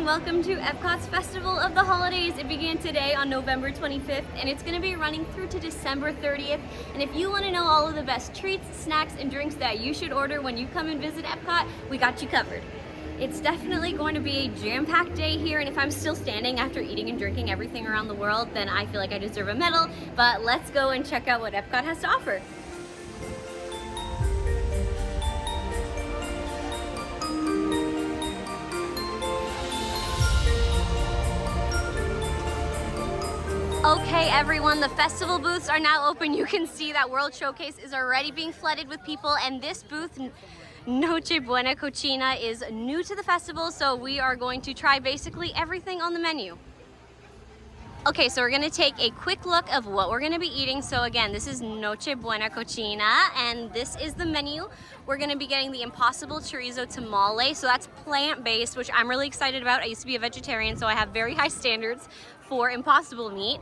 welcome to EPCOT's Festival of the Holidays. It began today on November 25th and it's going to be running through to December 30th. And if you want to know all of the best treats, snacks, and drinks that you should order when you come and visit EPCOT, we got you covered. It's definitely going to be a jam-packed day here, and if I'm still standing after eating and drinking everything around the world, then I feel like I deserve a medal. But let's go and check out what EPCOT has to offer. Okay everyone, the festival booths are now open. You can see that World Showcase is already being flooded with people, and this booth, Nochebuena Cocina, is new to the festival, so we are going to try basically everything on the menu. Okay, so we're gonna take a quick look of what we're gonna be eating. So again, this is Nochebuena Cocina, and this is the menu. We're gonna be getting the Impossible Chorizo Tamale, so that's plant-based, which I'm really excited about. I used to be a vegetarian, so I have very high standards for impossible meat.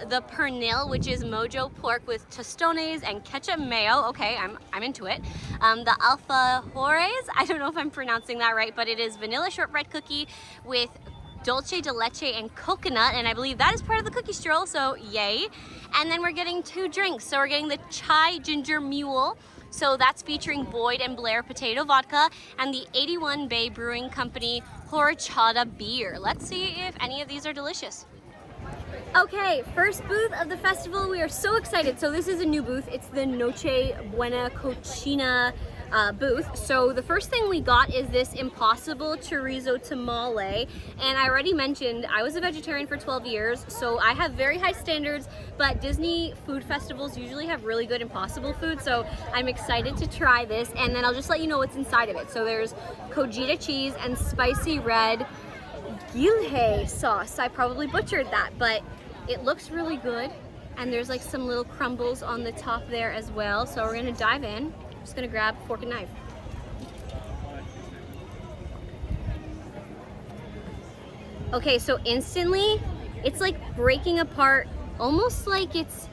The Pernil, which is mojo pork with tostones and ketchup mayo. Okay, I'm into it. The Alfajores, I don't know if I'm pronouncing that right, but it is vanilla shortbread cookie with dulce de leche and coconut, and I believe that is part of the cookie stroll, so yay. And then we're getting two drinks. So we're getting the chai ginger mule, so that's featuring Boyd and Blair potato vodka, and the 81 Bay Brewing Company horchata beer. Let's see if any of these are delicious. Okay, first booth of the festival. We are so excited. So this is a new booth. It's the Nochebuena Cocina booth. So the first thing we got is this Impossible Chorizo Tamale, and I already mentioned I was a vegetarian for 12 years, so I have very high standards, but Disney food festivals usually have really good Impossible food, so I'm excited to try this, and then I'll just let you know what's inside of it. So there's Coquito cheese and spicy red Gilhe sauce. I probably butchered that, but it looks really good, and there's like some little crumbles on the top there as well. So we're gonna dive in. I'm just gonna grab fork and knife. Okay, so instantly it's like breaking apart, almost like it's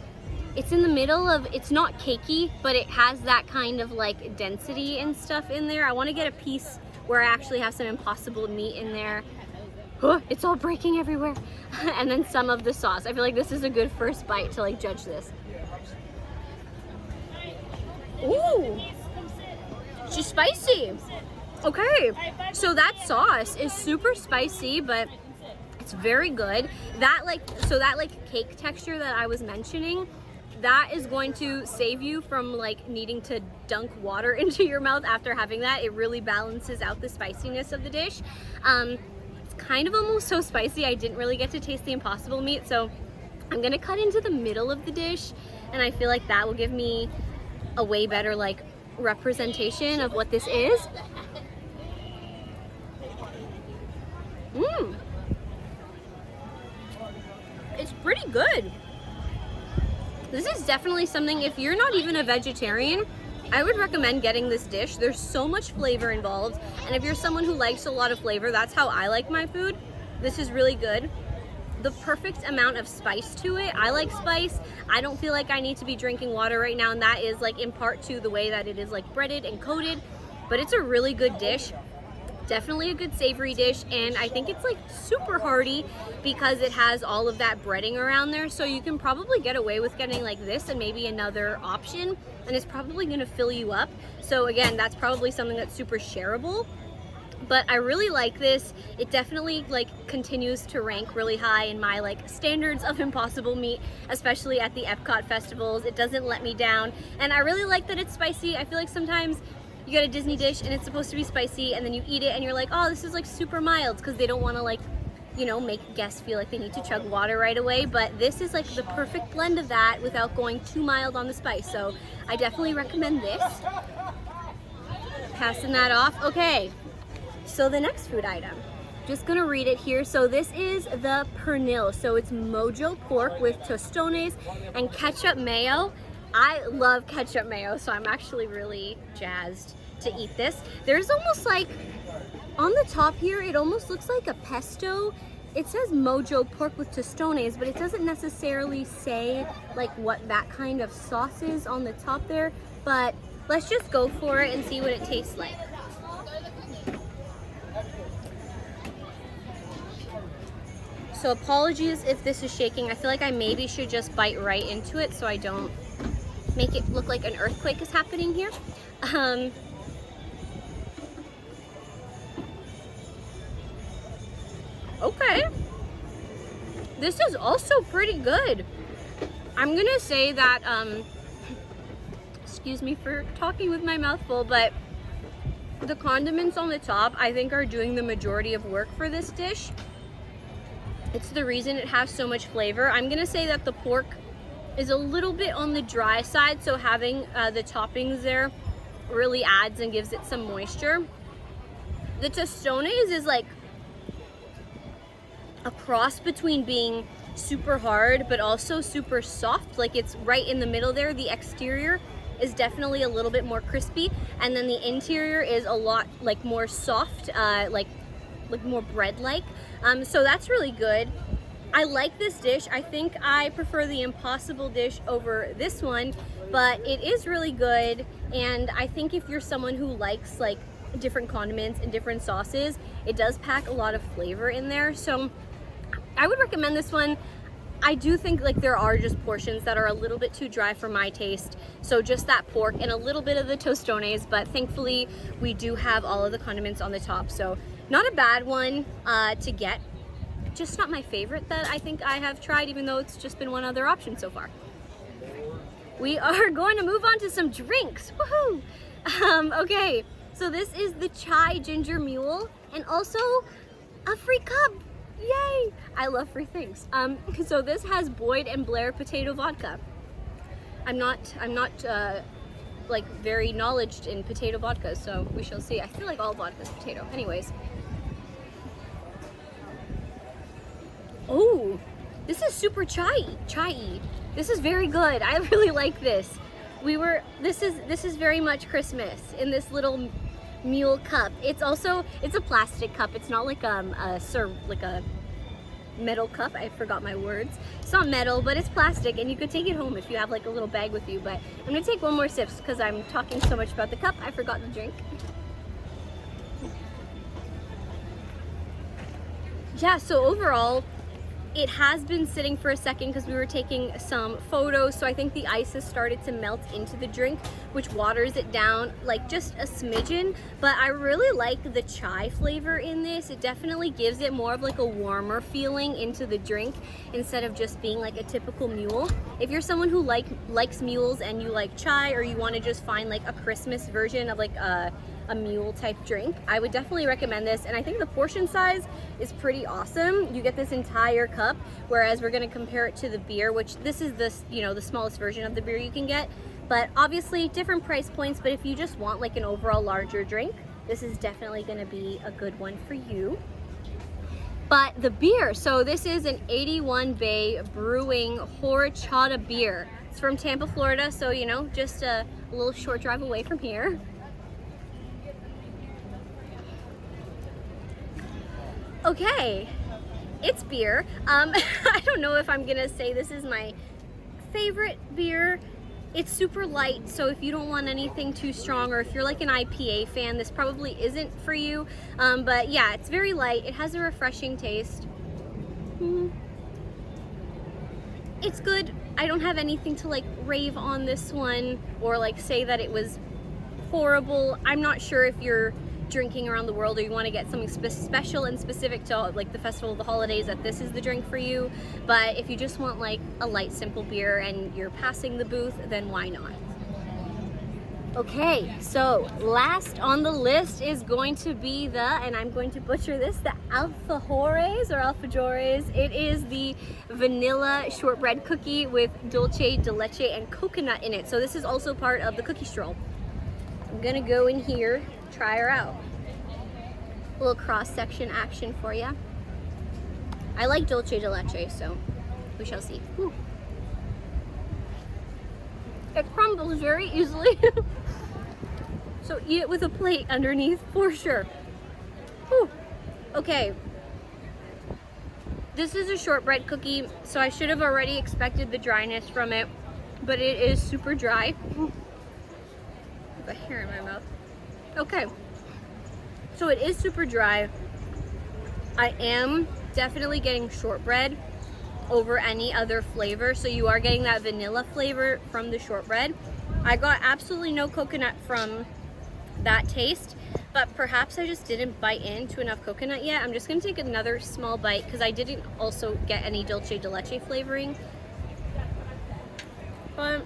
in the middle of, it's not cakey, but it has that kind of like density and stuff in there. I want to get a piece where I actually have some Impossible meat in there. It's all breaking everywhere. And then some of the sauce. I feel like this is a good first bite to like judge this. Ooh, she's spicy. Okay, so that sauce is super spicy, but it's very good. That like cake texture that I was mentioning, that is going to save you from like needing to dunk water into your mouth after having that. It really balances out the spiciness of the dish. Kind of almost so spicy I didn't really get to taste the Impossible meat, so I'm gonna cut into the middle of the dish, and I feel like that will give me a way better like representation of what this is. It's pretty good. This is definitely something, if you're not even a vegetarian, I would recommend getting this dish. There's so much flavor involved, and if you're someone who likes a lot of flavor, that's how I like my food. This is really good. The perfect amount of spice to it. I like spice. I don't feel like I need to be drinking water right now, and that is like in part to the way that it is like breaded and coated, but it's a really good dish. Definitely a good savory dish, and I think it's like super hearty because it has all of that breading around there, so you can probably get away with getting like this and maybe another option, and it's probably going to fill you up. So again, that's probably something that's super shareable, but I really like this. It definitely like continues to rank really high in my like standards of Impossible meat, especially at the EPCOT festivals. It doesn't let me down, and I really like that it's spicy. I feel like sometimes you get a Disney dish and it's supposed to be spicy, and then you eat it and you're like, oh, this is like super mild, because they don't want to like, you know, make guests feel like they need to chug water right away. But this is like the perfect blend of that without going too mild on the spice. So I definitely recommend this. Passing that off. Okay, so the next food item, just gonna read it here. So this is the Pernil. So it's mojo pork with tostones and ketchup mayo. I love ketchup mayo, so I'm actually really jazzed to eat this. There's almost like, on the top here, it almost looks like a pesto. It says mojo pork with tostones, but it doesn't necessarily say like what that kind of sauce is on the top there. But let's just go for it and see what it tastes like. So apologies if this is shaking. I feel like I maybe should just bite right into it so I don't make it look like an earthquake is happening here. Okay. This is also pretty good. I'm gonna say that, excuse me for talking with my mouth full, but the condiments on the top I think are doing the majority of work for this dish. It's the reason it has so much flavor. I'm gonna say that the pork is a little bit on the dry side, so having the toppings there really adds and gives it some moisture. The tostones is like a cross between being super hard but also super soft. Like it's right in the middle there. The exterior is definitely a little bit more crispy, and then the interior is a lot like more soft, like more bread-like. So that's really good. I like this dish. I think I prefer the Impossible dish over this one, but it is really good. And I think if you're someone who likes like different condiments and different sauces, it does pack a lot of flavor in there. So I would recommend this one. I do think like there are just portions that are a little bit too dry for my taste. So just that pork and a little bit of the tostones, but thankfully we do have all of the condiments on the top. So not a bad one to get. Just not my favorite that I think I have tried, even though it's just been one other option so far. We are going to move on to some drinks. Woohoo! Okay, so this is the chai ginger mule and also a free cup. Yay! I love free things. So this has Boyd and Blair potato vodka. I'm not like very knowledgeable in potato vodka, so we shall see. I feel like all vodka is potato. Anyways. Oh, this is super chai-y. This is very good. I really like this. This is very much Christmas in this little mule cup. It's a plastic cup. It's not like a metal cup. I forgot my words. It's not metal, but it's plastic, and you could take it home if you have like a little bag with you. But I'm gonna take one more sip because I'm talking so much about the cup. I forgot the drink. Yeah, so overall, it has been sitting for a second because we were taking some photos, so I think the ice has started to melt into the drink, which waters it down like just a smidgen. But I really like the chai flavor in this. It definitely gives it more of like a warmer feeling into the drink instead of just being like a typical mule. If you're someone who likes mules and you like chai, or you want to just find like a Christmas version of like a mule type drink, I would definitely recommend this. And I think the portion size is pretty awesome. You get this entire cup, whereas we're going to compare it to the beer, which this is the smallest version of the beer you can get. But obviously different price points, but if you just want like an overall larger drink, this is definitely going to be a good one for you. But the beer, so this is an 81 Bay Brewing Horchata beer. It's from Tampa, Florida, so just a little short drive away from here. Okay, it's beer. I don't know if I'm gonna say this is my favorite beer. It's super light, so if you don't want anything too strong, or if you're like an IPA fan, this probably isn't for you. But yeah, it's very light. It has a refreshing taste. It's good. I don't have anything to like rave on this one or like say that it was horrible. I'm not sure if you're drinking around the world or you want to get something special and specific to like the festival of the holidays, that this is the drink for you. But if you just want like a light simple beer and you're passing the booth, then why not? Okay, so last on the list is going to be and I'm going to butcher this, the Alfajores or Alfajores. It is the vanilla shortbread cookie with dulce de leche and coconut in it. So this is also part of the cookie stroll. I'm gonna go in here, try her out. A little cross-section action for you. I like dulce de leche, so we shall see. Ooh. It crumbles very easily. So eat it with a plate underneath for sure. Whew. Okay. This is a shortbread cookie, so I should have already expected the dryness from it, but it is super dry. I've got hair in my mouth. Okay. So it is super dry. I am definitely getting shortbread over any other flavor. So you are getting that vanilla flavor from the shortbread. I got absolutely no coconut from that taste, but perhaps I just didn't bite into enough coconut yet. I'm just gonna take another small bite because I didn't also get any dulce de leche flavoring. But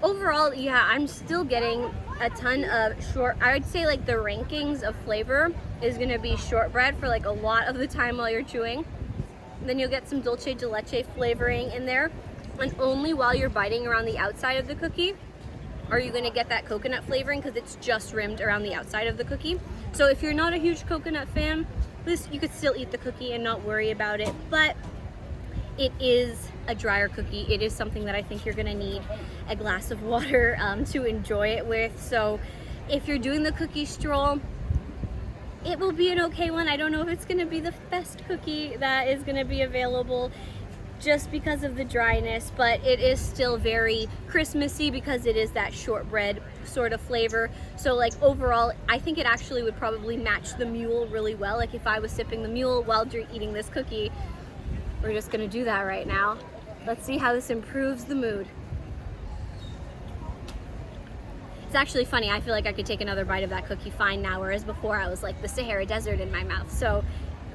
overall, yeah, I'm still getting a ton of I would say like the rankings of flavor is gonna be shortbread for like a lot of the time while you're chewing. Then you'll get some dulce de leche flavoring in there, and only while you're biting around the outside of the cookie are you gonna get that coconut flavoring, because it's just rimmed around the outside of the cookie. So if you're not a huge coconut fan, you could still eat the cookie and not worry about it, but it is a drier cookie. It is something that I think you're gonna need a glass of water to enjoy it with. So if you're doing the cookie stroll, it will be an okay one. I don't know if it's gonna be the best cookie that is gonna be available just because of the dryness, but it is still very Christmassy because it is that shortbread sort of flavor. So like overall, I think it actually would probably match the mule really well. Like if I was sipping the mule while eating this cookie. We're just gonna do that right now. Let's see how this improves the mood. It's actually funny, I feel like I could take another bite of that cookie fine now, whereas before I was like the Sahara Desert in my mouth. So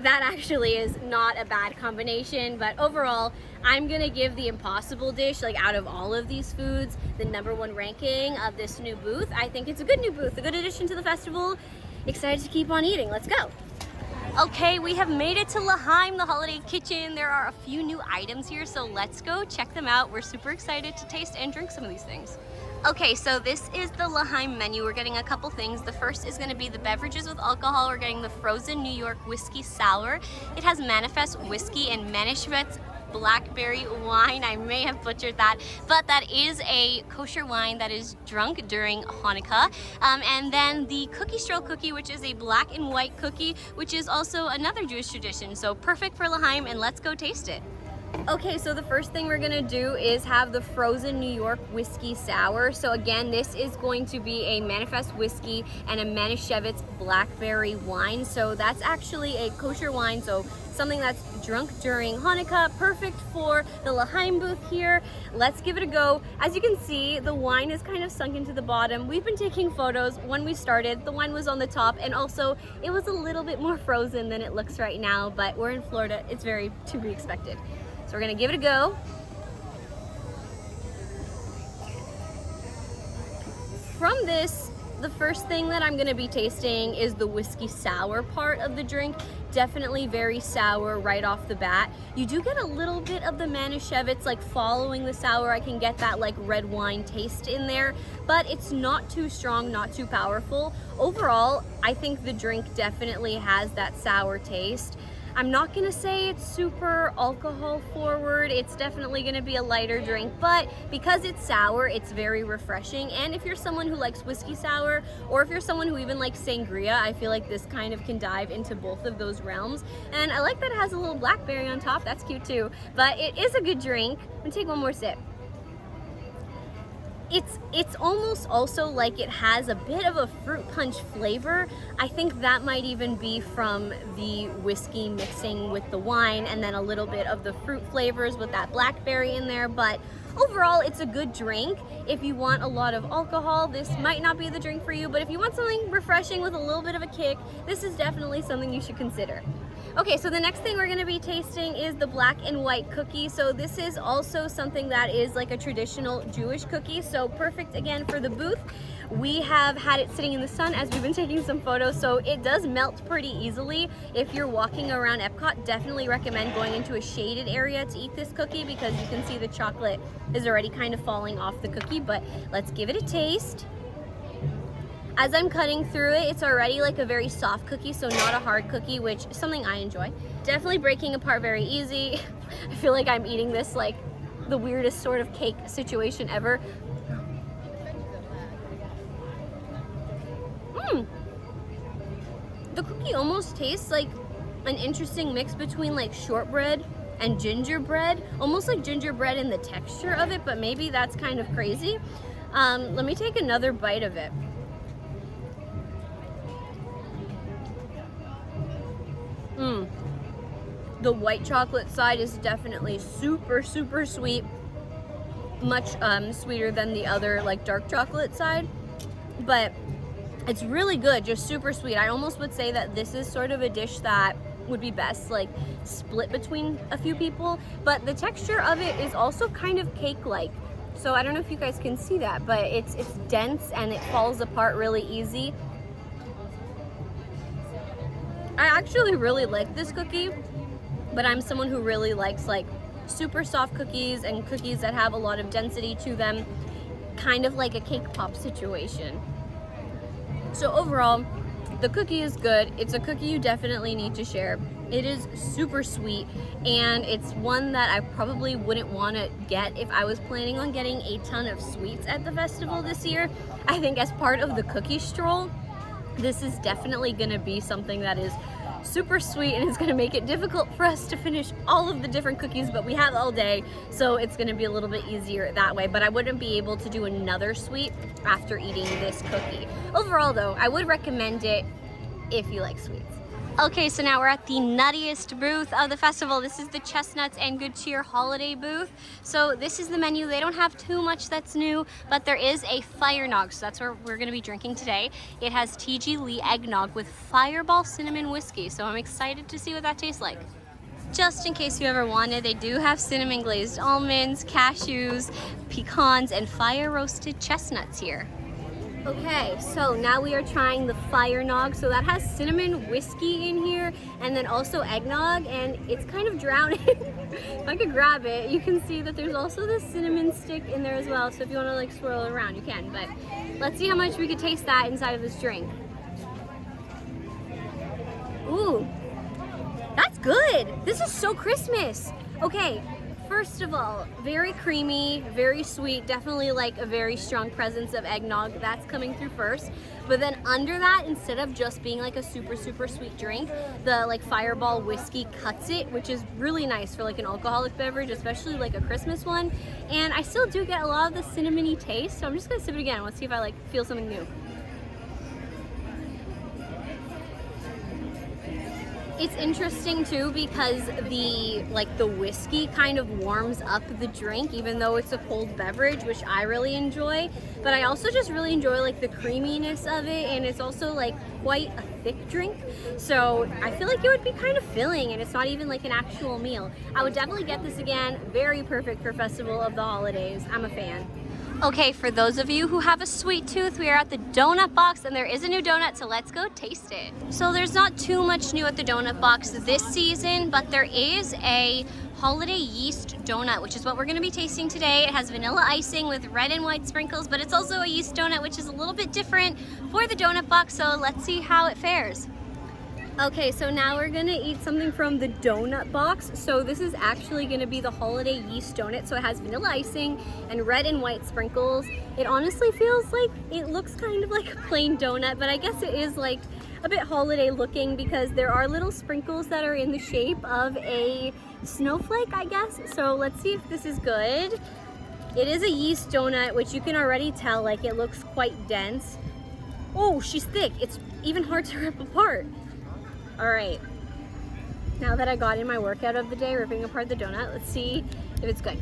that actually is not a bad combination, but overall, I'm gonna give the Impossible dish, like out of all of these foods, the #1 ranking of this new booth. I think it's a good new booth, a good addition to the festival. Excited to keep on eating, let's go. Okay, we have made it to L'Haim, the holiday kitchen. There are a few new items here, so let's go check them out. We're super excited to taste and drink some of these things. Okay, so this is the L'Haim menu. We're getting a couple things. The first is gonna be the beverages with alcohol. We're getting the frozen New York whiskey sour. It has Manifest whiskey and Manischewitz blackberry wine. I may have butchered that, but that is a kosher wine that is drunk during Hanukkah. And then the cookie stroll cookie, which is a black and white cookie, which is also another Jewish tradition. So perfect for L'Haim, and let's go taste it. Okay, so the first thing we're gonna do is have the frozen New York whiskey sour. So again, this is going to be a Manifest whiskey and a Manischewitz blackberry wine. So that's actually a kosher wine, so something that's drunk during Hanukkah, perfect for the L'Haim booth here. Let's give it a go. As you can see, the wine is kind of sunk into the bottom. We've been taking photos. When we started, the wine was on the top, and also it was a little bit more frozen than it looks right now, but we're in Florida. It's very to be expected. So we're gonna give it a go. From this, the first thing that I'm gonna be tasting is the whiskey sour part of the drink. Definitely very sour right off the bat. You do get a little bit of the Manischewitz, like following the sour. I can get that like red wine taste in there, but it's not too strong, not too powerful. Overall, I think the drink definitely has that sour taste. I'm not gonna say it's super alcohol forward. It's definitely gonna be a lighter drink, but because it's sour, it's very refreshing. And if you're someone who likes whiskey sour, or if you're someone who even likes sangria, I feel like this kind of can dive into both of those realms. And I like that it has a little blackberry on top. That's cute too. But it is a good drink. I'm gonna take one more sip. It's almost also like it has a bit of a fruit punch flavor. I think that might even be from the whiskey mixing with the wine, and then a little bit of the fruit flavors with that blackberry in there. But overall, it's a good drink. If you want a lot of alcohol, this might not be the drink for you, but if you want something refreshing with a little bit of a kick, this is definitely something you should consider. Okay, so the next thing we're gonna be tasting is the black and white cookie. So this is also something that is like a traditional Jewish cookie, so perfect again for the booth. We have had it sitting in the sun as we've been taking some photos, so it does melt pretty easily. If you're walking around EPCOT, definitely recommend going into a shaded area to eat this cookie, because you can see the chocolate is already kind of falling off the cookie. But let's give it a taste. As I'm cutting through it, it's already like a very soft cookie, so not a hard cookie, which is something I enjoy. Definitely breaking apart very easy. I feel like I'm eating this like the weirdest sort of cake situation ever. The cookie almost tastes like an interesting mix between like shortbread and gingerbread, almost like gingerbread in the texture of it, but maybe that's kind of crazy. Let me take another bite of it. The white chocolate side is definitely super, super sweet. Much sweeter than the other like dark chocolate side. But it's really good, just super sweet. I almost would say that this is sort of a dish that would be best like split between a few people. But the texture of it is also kind of cake-like. So I don't know if you guys can see that, but it's dense and it falls apart really easy. I actually really like this cookie, but I'm someone who really likes like super soft cookies and cookies that have a lot of density to them, kind of like a cake pop situation. So overall, the cookie is good. It's a cookie you definitely need to share. It is super sweet, and it's one that I probably wouldn't want to get if I was planning on getting a ton of sweets at the festival this year. I think as part of the cookie stroll, this is definitely going to be something that is super sweet and it's going to make it difficult for us to finish all of the different cookies, but we have all day, so it's going to be a little bit easier that way. But I wouldn't be able to do another sweet after eating this cookie. Overall though, I would recommend it if you like sweets. Okay, so now we're at the nuttiest booth of the festival. This is the Chestnuts and Good Cheer holiday booth. So this is the menu. They don't have too much that's new, but there is a Firenog, so that's what we're gonna be drinking today. It has TG Lee eggnog with Fireball cinnamon whiskey, so I'm excited to see what that tastes like. Just in case you ever wanted, they do have cinnamon glazed almonds, cashews, pecans, and fire roasted chestnuts here. Okay, so now we are trying the Firenog. So that has cinnamon whiskey in here and then also eggnog, and it's kind of drowning. If I could grab it, you can see that there's also the cinnamon stick in there as well. So if you want to like swirl it around, you can. But let's see how much we could taste that inside of this drink. Ooh, that's good. This is so Christmas. Okay. First of all, very creamy, very sweet, definitely like a very strong presence of eggnog. That's coming through first. But then under that, instead of just being like a super, super sweet drink, the like Fireball whiskey cuts it, which is really nice for like an alcoholic beverage, especially like a Christmas one. And I still do get a lot of the cinnamony taste, so I'm just gonna sip it again. Let's see if I like feel something new. It's interesting too because the whiskey kind of warms up the drink even though it's a cold beverage, which I really enjoy. But I also just really enjoy like the creaminess of it, and it's also like quite a thick drink. So I feel like it would be kind of filling, and it's not even like an actual meal. I would definitely get this again. Very perfect for Festival of the Holidays. I'm a fan. Okay, for those of you who have a sweet tooth, we are at the donut box and there is a new donut, so let's go taste it. So there's not too much new at the donut box this season, but there is a holiday yeast donut, which is what we're gonna be tasting today. It has vanilla icing with red and white sprinkles, but it's also a yeast donut, which is a little bit different for the donut box, so let's see how it fares. Okay, so now we're gonna eat something from the donut box. So this is actually gonna be the holiday yeast donut. So it has vanilla icing and red and white sprinkles. It honestly feels like it looks kind of like a plain donut, but I guess it is like a bit holiday looking because there are little sprinkles that are in the shape of a snowflake, I guess. So let's see if this is good. It is a yeast donut, which you can already tell, like it looks quite dense. Oh, she's thick. It's even hard to rip apart. All right, now that I got in my workout of the day ripping apart the donut, let's see if it's good.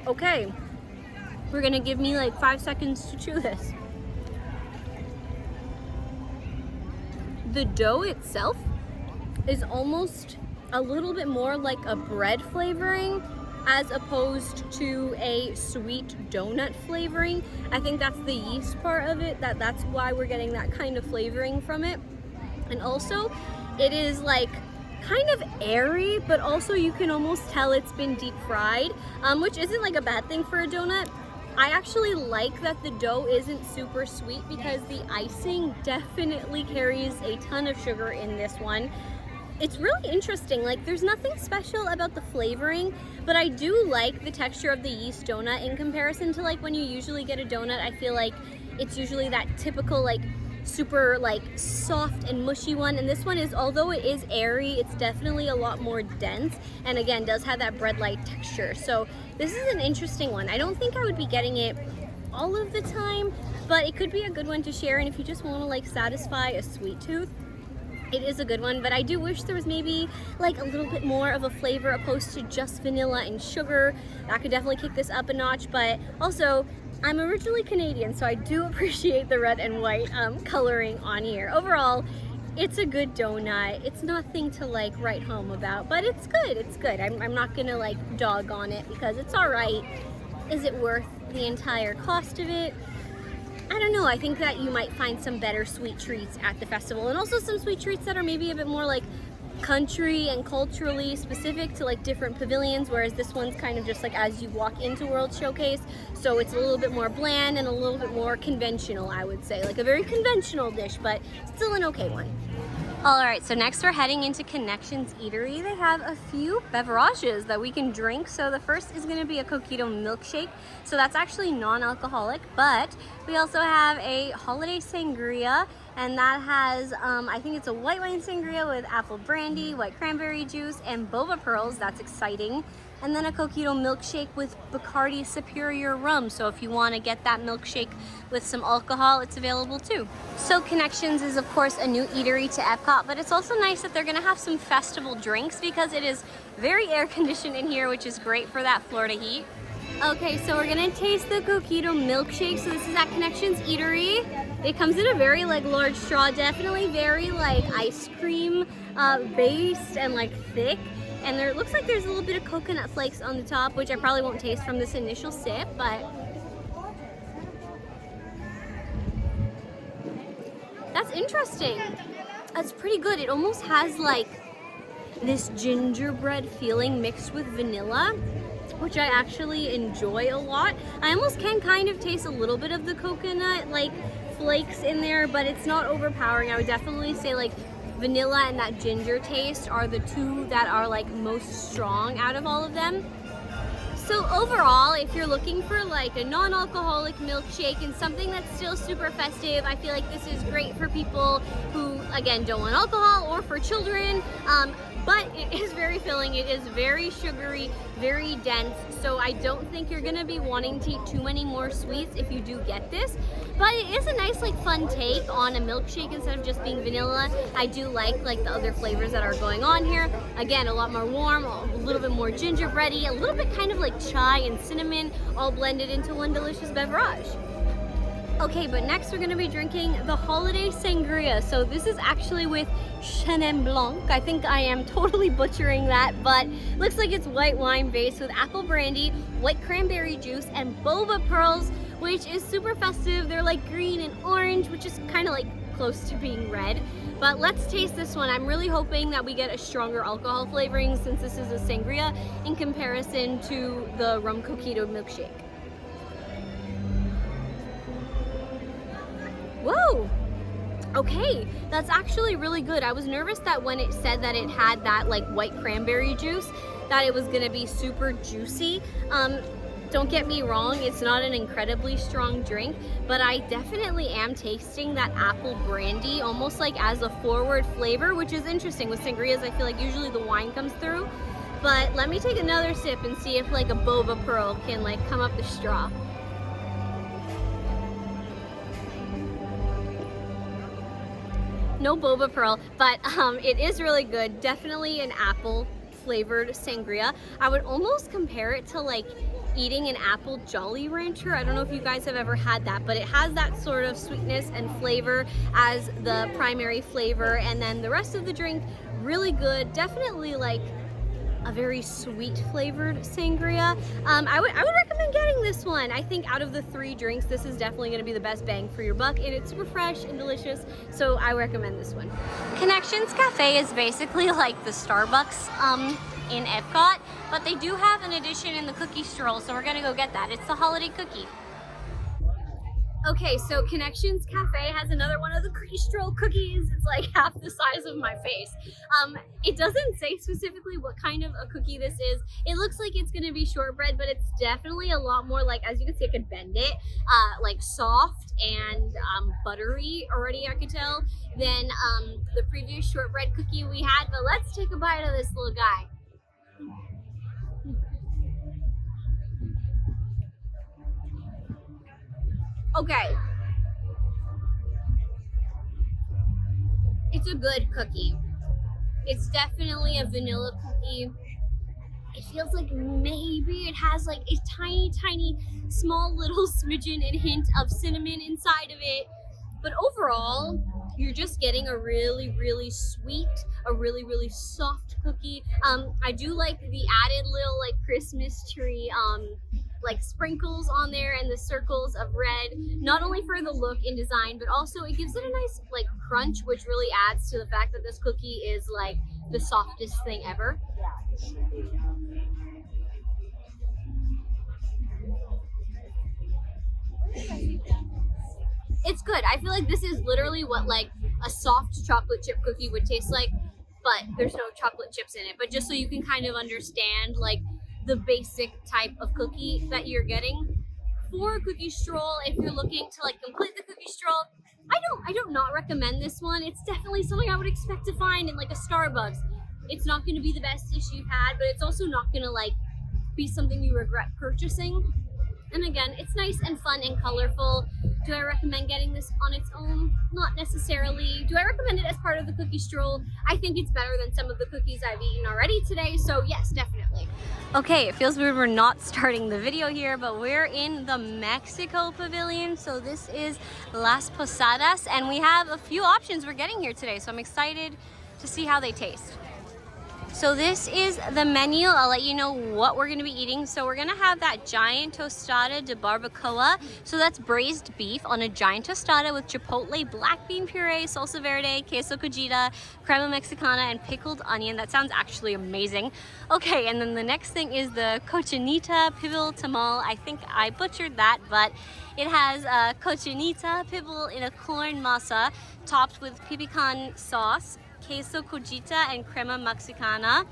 Okay, we're gonna give me like 5 seconds to chew this. The dough itself is almost a little bit more like a bread flavoring as opposed to a sweet donut flavoring. I think that's the yeast part of it, that's why we're getting that kind of flavoring from it. And also, it is like kind of airy, but also you can almost tell it's been deep fried, which isn't like a bad thing for a donut. I actually like that the dough isn't super sweet because the icing definitely carries a ton of sugar in this one. It's really interesting, like there's nothing special about the flavoring, but I do like the texture of the yeast donut in comparison to like when you usually get a donut. I feel like it's usually that typical like super like soft and mushy one, and this one is, although it is airy, it's definitely a lot more dense, and again does have that bread-like texture. So this is an interesting one. I don't think I would be getting it all of the time, but it could be a good one to share. And if you just want to like satisfy a sweet tooth, it is a good one. But I do wish there was maybe like a little bit more of a flavor opposed to just vanilla and sugar. That could definitely kick this up a notch. But also, I'm originally Canadian, so I do appreciate the red and white coloring on here. Overall, it's a good donut. It's nothing to like write home about, but it's good. It's good. I'm not gonna like dog on it because it's all right. Is it worth the entire cost of it? I don't know. I think that you might find some better sweet treats at the festival, and also some sweet treats that are maybe a bit more like country and culturally specific to like different pavilions, whereas this one's kind of just like as you walk into World Showcase, so it's a little bit more bland and a little bit more conventional, I would say. Like a very conventional dish, but still an okay one. Alright, so next we're heading into Connections Eatery. They have a few beverages that we can drink. So the first is going to be a Coquito milkshake. So that's actually non-alcoholic, but we also have a holiday sangria, and that has, I think it's a white wine sangria with apple brandy, white cranberry juice, and boba pearls. That's exciting. And then a Coquito milkshake with Bacardi Superior rum. So if you want to get that milkshake with some alcohol, it's available too. So Connections is of course a new eatery to EPCOT, but it's also nice that they're going to have some festival drinks because it is very air conditioned in here, which is great for that Florida heat. Okay, so we're going to taste the Coquito milkshake. So this is at Connections Eatery. It comes in a very like large straw, definitely very like ice cream based and like thick. And there looks like there's a little bit of coconut flakes on the top, which I probably won't taste from this initial sip, but that's interesting. That's pretty good. It almost has like this gingerbread feeling mixed with vanilla, which I actually enjoy a lot. I almost can kind of taste a little bit of the coconut like flakes in there, but it's not overpowering. I would definitely say like vanilla and that ginger taste are the two that are like most strong out of all of them. So overall, if you're looking for like a non-alcoholic milkshake and something that's still super festive, I feel like this is great for people who, again, don't want alcohol, or for children. But it is very filling, it is very sugary, very dense, so I don't think you're gonna be wanting to eat too many more sweets if you do get this. But it is a nice like fun take on a milkshake instead of just being vanilla. I do like the other flavors that are going on here. Again, a lot more warm, a little bit more gingerbready, a little bit kind of like chai and cinnamon, all blended into one delicious beverage. Okay, but next we're gonna be drinking the holiday sangria. So this is actually with Chenin Blanc. I think I am totally butchering that, but looks like it's white wine based with apple brandy, white cranberry juice, and boba pearls, which is super festive. They're like green and orange, which is kind of like close to being red. But let's taste this one. I'm really hoping that we get a stronger alcohol flavoring since this is a sangria in comparison to the rum Coquito milkshake. Whoa! Okay, that's actually really good. I was nervous that when it said that it had that like white cranberry juice, that it was gonna be super juicy. Don't get me wrong, it's not an incredibly strong drink, but I definitely am tasting that apple brandy almost like as a forward flavor, which is interesting. With sangrias, I feel like usually the wine comes through. But let me take another sip and see if like a boba pearl can like come up the straw. No boba pearl, but it is really good. Definitely an apple flavored sangria. I would almost compare it to like eating an apple Jolly Rancher. I don't know if you guys have ever had that, but it has that sort of sweetness and flavor as the primary flavor, and then the rest of the drink really good. Definitely like a very sweet flavored sangria. I would recommend getting this one. I think out of the 3 drinks, this is definitely gonna be the best bang for your buck, and it's super fresh and delicious, so I recommend this one. Connections Cafe is basically like the Starbucks in EPCOT, but they do have an addition in the cookie stroll, so we're gonna go get that. It's the holiday cookie. Okay, so Connections Cafe has another one of the cookie stroll cookies. It's like half the size of my face. It doesn't say specifically what kind of a cookie this is. It looks like it's gonna be shortbread, but it's definitely a lot more like, as you can see, I could bend it, like soft and buttery already, I could tell, than the previous shortbread cookie we had. But let's take a bite of this little guy. Okay. It's a good cookie. It's definitely a vanilla cookie. It feels like maybe it has like a tiny small little smidgen and hint of cinnamon inside of it. But overall, you're just getting a really sweet, a really soft cookie. I do like the added little like Christmas tree like sprinkles on there and the circles of red, not only for the look and design, but also it gives it a nice like crunch, which really adds to the fact that this cookie is like the softest thing ever. It's good. I feel like this is literally what like a soft chocolate chip cookie would taste like, but there's no chocolate chips in it. But just so you can kind of understand like the basic type of cookie that you're getting. For a cookie stroll, if you're looking to like complete the cookie stroll, I don't not recommend this one. It's definitely something I would expect to find in like a Starbucks. It's not going to be the best dish you've had, but it's also not going to like be something you regret purchasing. And again, it's nice and fun and colorful. Do I recommend getting this on its own? Not necessarily. Do I recommend it as part of the cookie stroll? I think it's better than some of the cookies I've eaten already today, so yes, definitely. Okay, it feels weird we're not starting the video here, but we're in the Mexico Pavilion. So this is Las Posadas, and we have a few options we're getting here today, so I'm excited to see how they taste. So this is the menu. I'll let you know what we're gonna be eating. So we're gonna have that giant tostada de barbacoa. So that's braised beef on a giant tostada with chipotle, black bean puree, salsa verde, queso cojita, crema mexicana, and pickled onion. That sounds actually amazing. Okay, and then the next thing is the cochinita pibil tamal. I think I butchered that, but it has cochinita pibil in a corn masa topped with pipican sauce, queso cojita, and crema mexicana.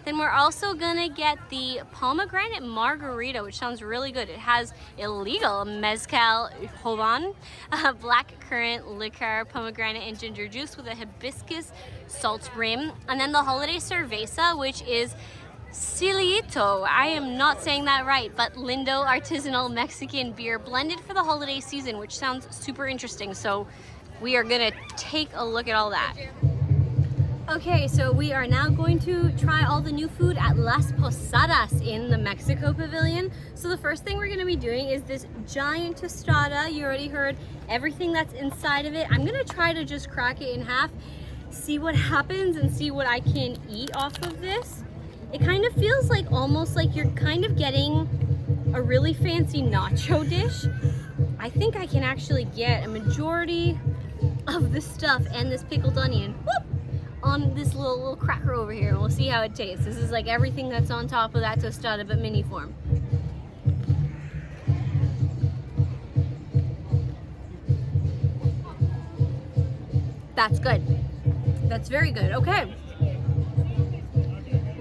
Then we're also gonna get the pomegranate margarita, which sounds really good. It has illegal mezcal jovan, black currant liquor, pomegranate, and ginger juice with a hibiscus salt rim. And then the holiday cerveza, which is Cilito. I am not saying that right, but Lindo artisanal Mexican beer blended for the holiday season, which sounds super interesting. So we are gonna take a look at all that. Okay, so we are now going to try all the new food at Las Posadas in the Mexico Pavilion. So the first thing we're gonna be doing is this giant tostada. You already heard everything that's inside of it. I'm gonna try to just crack it in half, see what happens, and see what I can eat off of this. It kind of feels like almost like you're kind of getting a really fancy nacho dish. I think I can actually get a majority of the stuff and this pickled onion. Whoop! On this little cracker over here, and we'll see how it tastes. This is like everything that's on top of that tostada, but mini form. That's good. That's very good. Okay.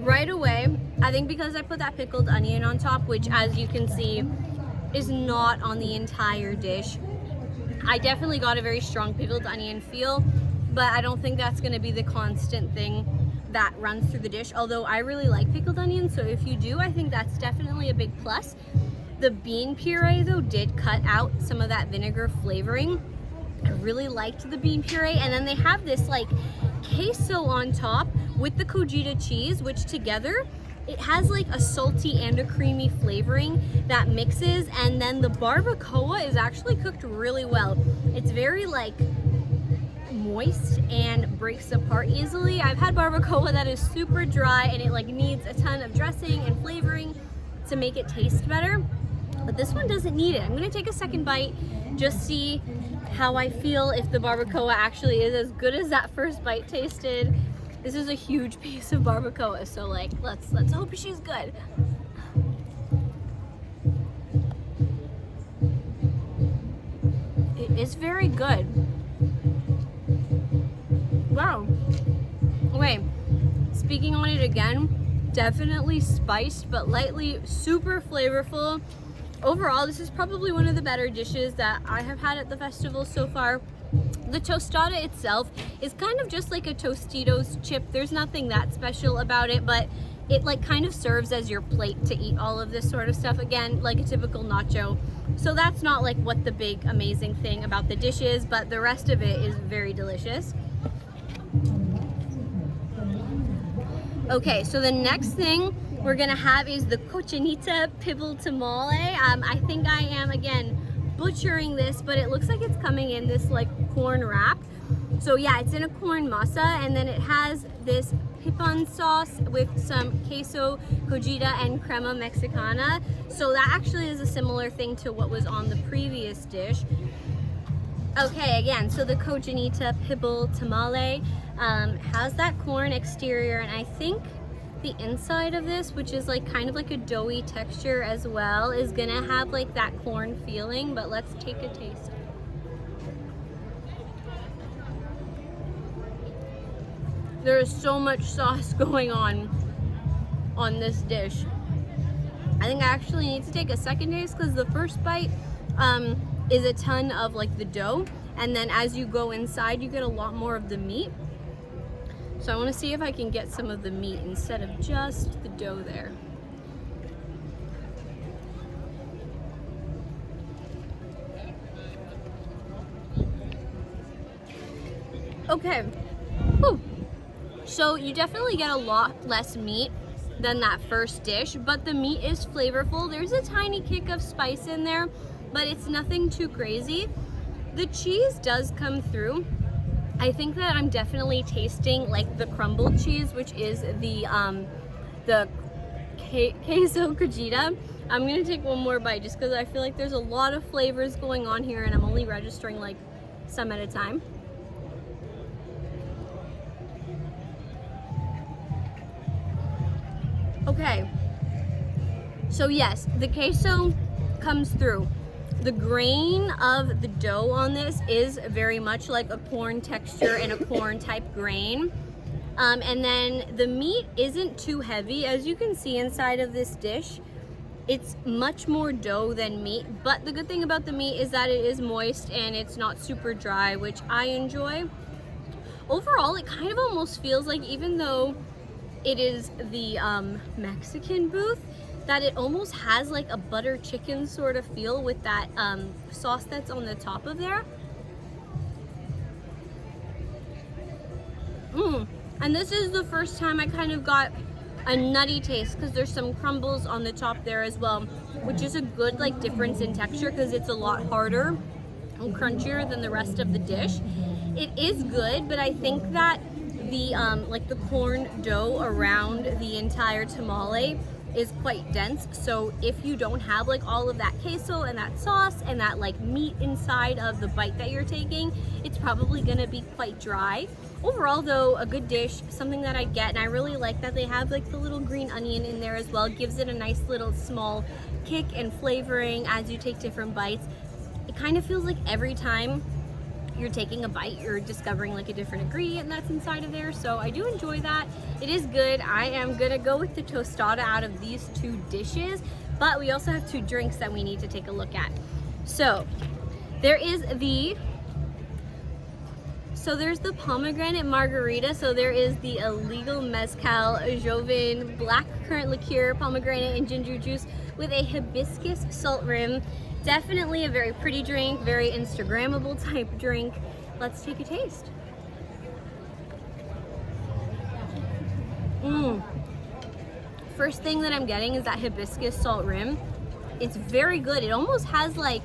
Right away, I think because I put that pickled onion on top, which as you can see is not on the entire dish, I definitely got a very strong pickled onion feel. But I don't think that's gonna be the constant thing that runs through the dish, although I really like pickled onions, so if you do, I think that's definitely a big plus. The bean puree though did cut out some of that vinegar flavoring. I really liked the bean puree, and then they have this like queso on top with the cojita cheese, which together it has like a salty and a creamy flavoring that mixes, and then the barbacoa is actually cooked really well. It's very like moist and breaks apart easily. I've had barbacoa that is super dry and it like needs a ton of dressing and flavoring to make it taste better, but this one doesn't need it. I'm gonna take a second bite, just see how I feel, if the barbacoa actually is as good as that first bite tasted. This is a huge piece of barbacoa, so like let's hope she's good. It is very good. Wow. Okay, speaking on it again, definitely spiced, but lightly super flavorful. Overall, this is probably one of the better dishes that I have had at the festival so far. The tostada itself is kind of just like a Tostitos chip. There's nothing that special about it, but it like kind of serves as your plate to eat all of this sort of stuff. Again, like a typical nacho. So that's not like what the big amazing thing about the dish is, but the rest of it is very delicious. Okay, so the next thing we're gonna have is the cochinita Pibil tamale. I think I am, again, butchering this, but it looks like it's coming in this like corn wrap. So yeah, it's in a corn masa, and then it has this pipon sauce with some queso, cojita, and crema mexicana. So that actually is a similar thing to what was on the previous dish. Okay, again, so the cochinita Pibil tamale has that corn exterior, and I think the inside of this, which is like kind of like a doughy texture as well, is gonna have like that corn feeling, but let's take a taste. There is so much sauce going on this dish. I think I actually need to take a second taste because the first bite is a ton of like the dough, and then as you go inside you get a lot more of the meat. So I want to see if I can get some of the meat instead of just the dough there. Okay. Whew. So you definitely get a lot less meat than that first dish, but the meat is flavorful. There's a tiny kick of spice in there, but it's nothing too crazy. The cheese does come through. I think that I'm definitely tasting like the crumbled cheese, which is the queso cojita. I'm gonna take one more bite just because I feel like there's a lot of flavors going on here, and I'm only registering like some at a time. Okay, so yes, the queso comes through. The grain of the dough on this is very much like a corn texture and a corn type grain. And then the meat isn't too heavy. As you can see inside of this dish, it's much more dough than meat. But the good thing about the meat is that it is moist and it's not super dry, which I enjoy. Overall, it kind of almost feels like, even though it is the Mexican booth, that it almost has like a butter chicken sort of feel with that sauce that's on the top of there. And this is the first time I kind of got a nutty taste because there's some crumbles on the top there as well, which is a good like difference in texture because it's a lot harder and crunchier than the rest of the dish. It is good, but I think that the like the corn dough around the entire tamale is quite dense, so if you don't have like all of that queso and that sauce and that like meat inside of the bite that you're taking, it's probably gonna be quite dry. Overall though, a good dish, something that I get, and I really like that they have like the little green onion in there as well. It gives it a nice little small kick and flavoring as you take different bites. It kind of feels like every time you're taking a bite, you're discovering like a different ingredient that's inside of there. So I do enjoy that. It is good. I am gonna go with the tostada out of these two dishes, but we also have two drinks that we need to take a look at. So there's the pomegranate margarita. So there is the illegal mezcal, joven, black currant liqueur, pomegranate, and ginger juice with a hibiscus salt rim. Definitely a very pretty drink, very Instagrammable type drink. Let's take a taste. First thing that I'm getting is that hibiscus salt rim. It's very good. It almost has like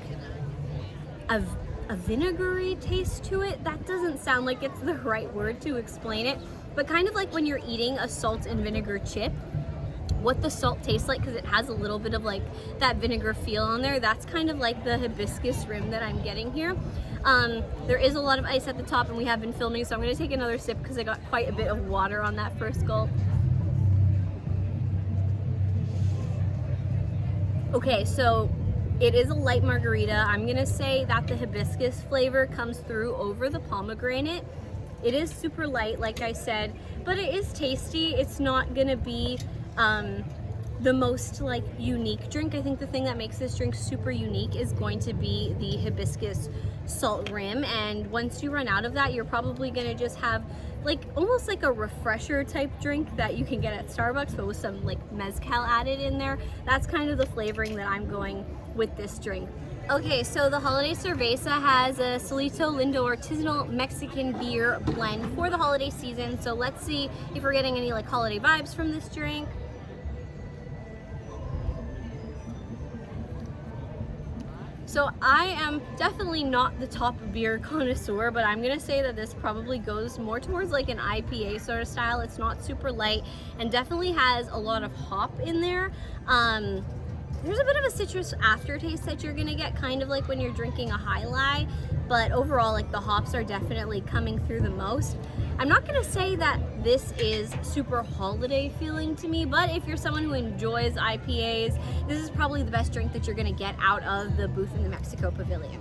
a vinegary taste to it. That doesn't sound like it's the right word to explain it, but kind of like when you're eating a salt and vinegar chip, what the salt tastes like, because it has a little bit of like that vinegar feel on there. That's kind of like the hibiscus rim that I'm getting here. There is a lot of ice at the top, and we have been filming, so I'm going to take another sip because I got quite a bit of water on that first gulp. Okay, so it is a light margarita. I'm going to say that the hibiscus flavor comes through over the pomegranate. It is super light, like I said, but it is tasty. It's not going to be the most like unique drink. I think the thing that makes this drink super unique is going to be the hibiscus salt rim, and once you run out of that, you're probably gonna just have like almost like a refresher type drink that you can get at Starbucks, but with some like mezcal added in there. That's kind of the flavoring that I'm going with this drink. Okay, so the Holiday Cerveza has a Solito Lindo artisanal Mexican beer blend for the holiday season. So let's see if we're getting any like holiday vibes from this drink. So I am definitely not the top beer connoisseur, but I'm gonna say that this probably goes more towards like an IPA sort of style. It's not super light and definitely has a lot of hop in there. There's a bit of a citrus aftertaste that you're gonna get, kind of like when you're drinking a High Life, but overall like the hops are definitely coming through the most. I'm not gonna say that this is super holiday feeling to me, but if you're someone who enjoys IPAs, this is probably the best drink that you're gonna get out of the booth in the Mexico Pavilion.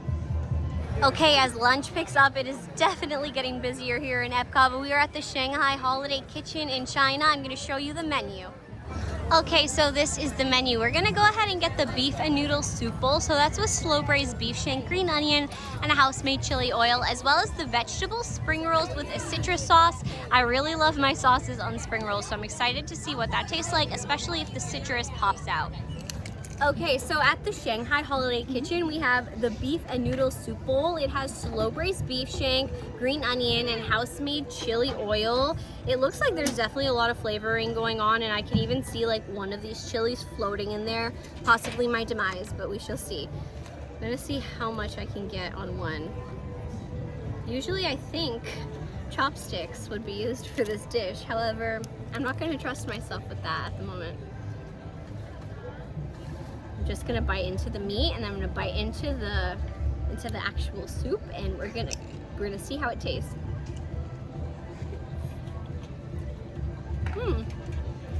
Okay, as lunch picks up, it is definitely getting busier here in EPCOT, but we are at the Shanghai Holiday Kitchen in China. I'm gonna show you the menu. Okay, so this is the menu. We're gonna go ahead and get the beef and noodle soup bowl. So that's with slow braised beef shank, green onion, and a house-made chili oil, as well as the vegetable spring rolls with a citrus sauce. I really love my sauces on spring rolls, so I'm excited to see what that tastes like, especially if the citrus pops out. Okay, so at the Shanghai Holiday Kitchen, we have the beef and noodle soup bowl. It has slow braised beef shank, green onion, and house-made chili oil. It looks like there's definitely a lot of flavoring going on, and I can even see like one of these chilies floating in there, possibly my demise, but we shall see. I'm gonna see how much I can get on one. Usually I think chopsticks would be used for this dish. However, I'm not gonna trust myself with that at the moment. I'm just gonna bite into the meat, and I'm gonna bite into the actual soup, and we're gonna see how it tastes.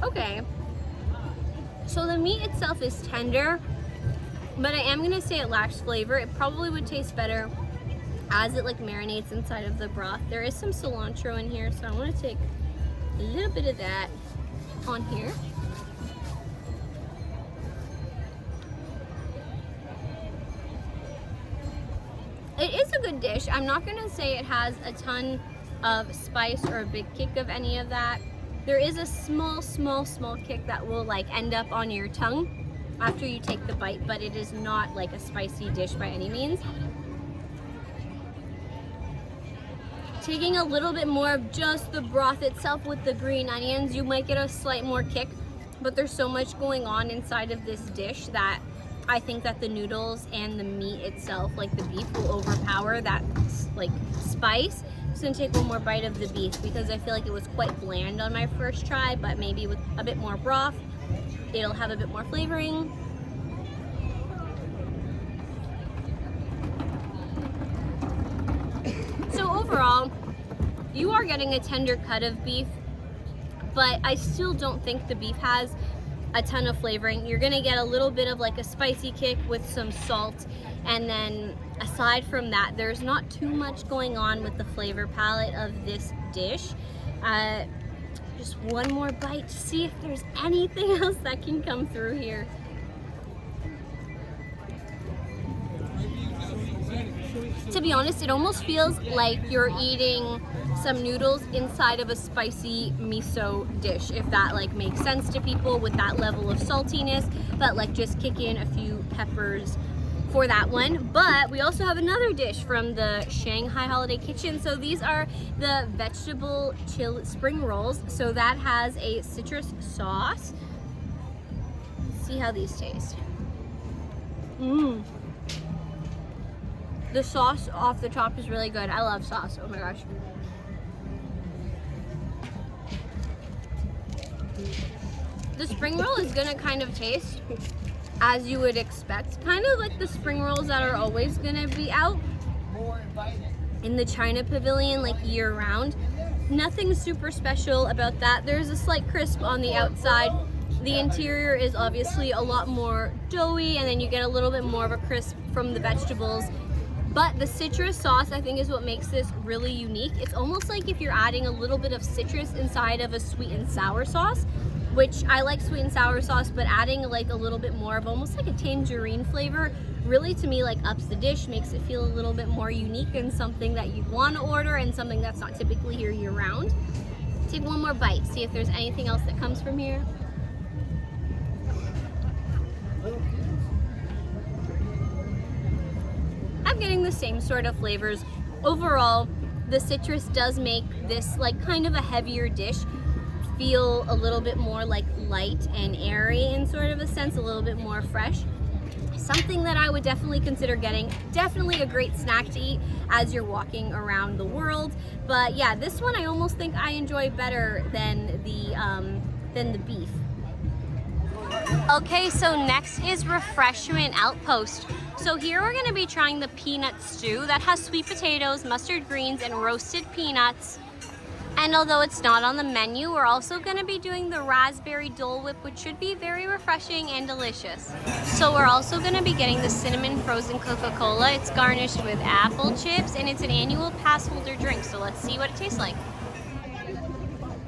Okay. So the meat itself is tender, but I am gonna say it lacks flavor. It probably would taste better as it like marinates inside of the broth. There is some cilantro in here, so I want to take a little bit of that on here. It is a good dish. I'm not gonna say it has a ton of spice or a big kick of any of that. There is a small kick that will like end up on your tongue after you take the bite, but it is not like a spicy dish by any means. Taking a little bit more of just the broth itself with the green onions, you might get a slight more kick, but there's so much going on inside of this dish that I think that the noodles and the meat itself, like the beef, will overpower that like spice. Just gonna take one more bite of the beef because I feel like it was quite bland on my first try, but maybe with a bit more broth, it'll have a bit more flavoring. So overall, you are getting a tender cut of beef, but I still don't think the beef has a ton of flavoring. You're gonna get a little bit of like a spicy kick with some salt, and then aside from that, there's not too much going on with the flavor palette of this dish. Just one more bite to see if there's anything else that can come through here. To be honest, it almost feels like you're eating some noodles inside of a spicy miso dish, if that like makes sense to people with that level of saltiness, but like just kick in a few peppers for that one. But we also have another dish from the Shanghai Holiday Kitchen. So these are the vegetable chili spring rolls. So that has a citrus sauce. Let's see how these taste. The sauce off the top is really good. I love sauce. Oh my gosh. The spring roll is gonna kind of taste as you would expect, kind of like the spring rolls that are always gonna be out in the China Pavilion like year round. Nothing super special about that. There's a slight crisp on the outside. The interior is obviously a lot more doughy, and then you get a little bit more of a crisp from the vegetables. But the citrus sauce, I think, is what makes this really unique. It's almost like if you're adding a little bit of citrus inside of a sweet and sour sauce. which I like sweet and sour sauce, but adding like a little bit more of almost like a tangerine flavor really to me like ups the dish, makes it feel a little bit more unique and something that you'd want to order and something that's not typically here year round. Take one more bite, see if there's anything else that comes from here. I'm getting the same sort of flavors. Overall, the citrus does make this like kind of a heavier dish feel a little bit more like light and airy in sort of a sense, a little bit more fresh. Something that I would definitely consider getting. Definitely a great snack to eat as you're walking around the world. But yeah, this one I almost think I enjoy better than the beef. Okay, so next is Refreshment Outpost. So here we're gonna be trying the peanut stew that has sweet potatoes, mustard greens, and roasted peanuts. And although it's not on the menu, we're also gonna be doing the raspberry Dole Whip, which should be very refreshing and delicious. So we're also gonna be getting the cinnamon frozen Coca-Cola. It's garnished with apple chips, and it's an annual pass holder drink. So let's see what it tastes like.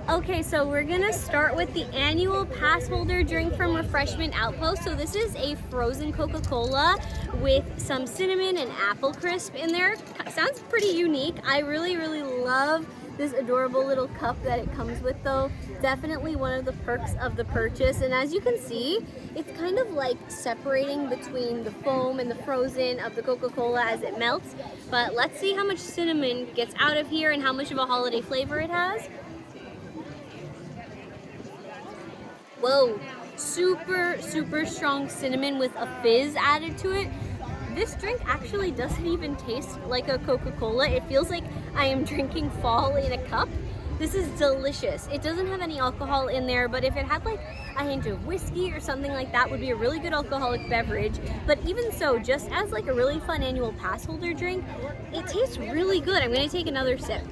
Okay, so we're gonna start with the annual pass holder drink from Refreshment Outpost. So this is a frozen Coca-Cola with some cinnamon and apple crisp in there. Sounds pretty unique. I really, really love this adorable little cup that it comes with though. Definitely one of the perks of the purchase. And as you can see, it's kind of like separating between the foam and the frozen of the Coca-Cola as it melts. But let's see how much cinnamon gets out of here and how much of a holiday flavor it has. Whoa, super, super strong cinnamon with a fizz added to it. This drink actually doesn't even taste like a Coca-Cola. It feels like I am drinking fall in a cup. This is delicious. It doesn't have any alcohol in there, but if it had like a hint of whiskey or something like that, would be a really good alcoholic beverage. But even so, just as like a really fun annual pass holder drink, it tastes really good. I'm gonna take another sip.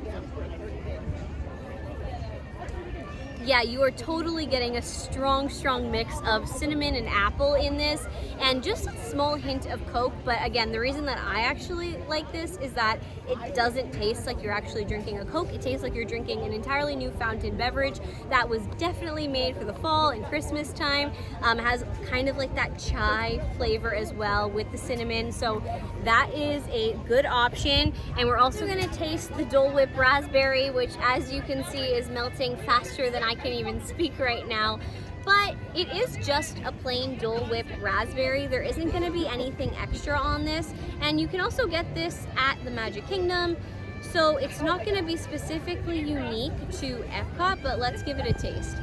Yeah, you are totally getting a strong, strong mix of cinnamon and apple in this, and just a small hint of Coke. But again, the reason that I actually like this is that it doesn't taste like you're actually drinking a Coke. It tastes like you're drinking an entirely new fountain beverage that was definitely made for the fall and Christmas time. It has kind of like that chai flavor as well with the cinnamon. So that is a good option. And we're also gonna taste the Dole Whip raspberry, which as you can see is melting faster than I can even speak right now. But it is just a plain Dole Whip raspberry. There isn't gonna be anything extra on this. And you can also get this at the Magic Kingdom. So it's not gonna be specifically unique to EPCOT, but let's give it a taste.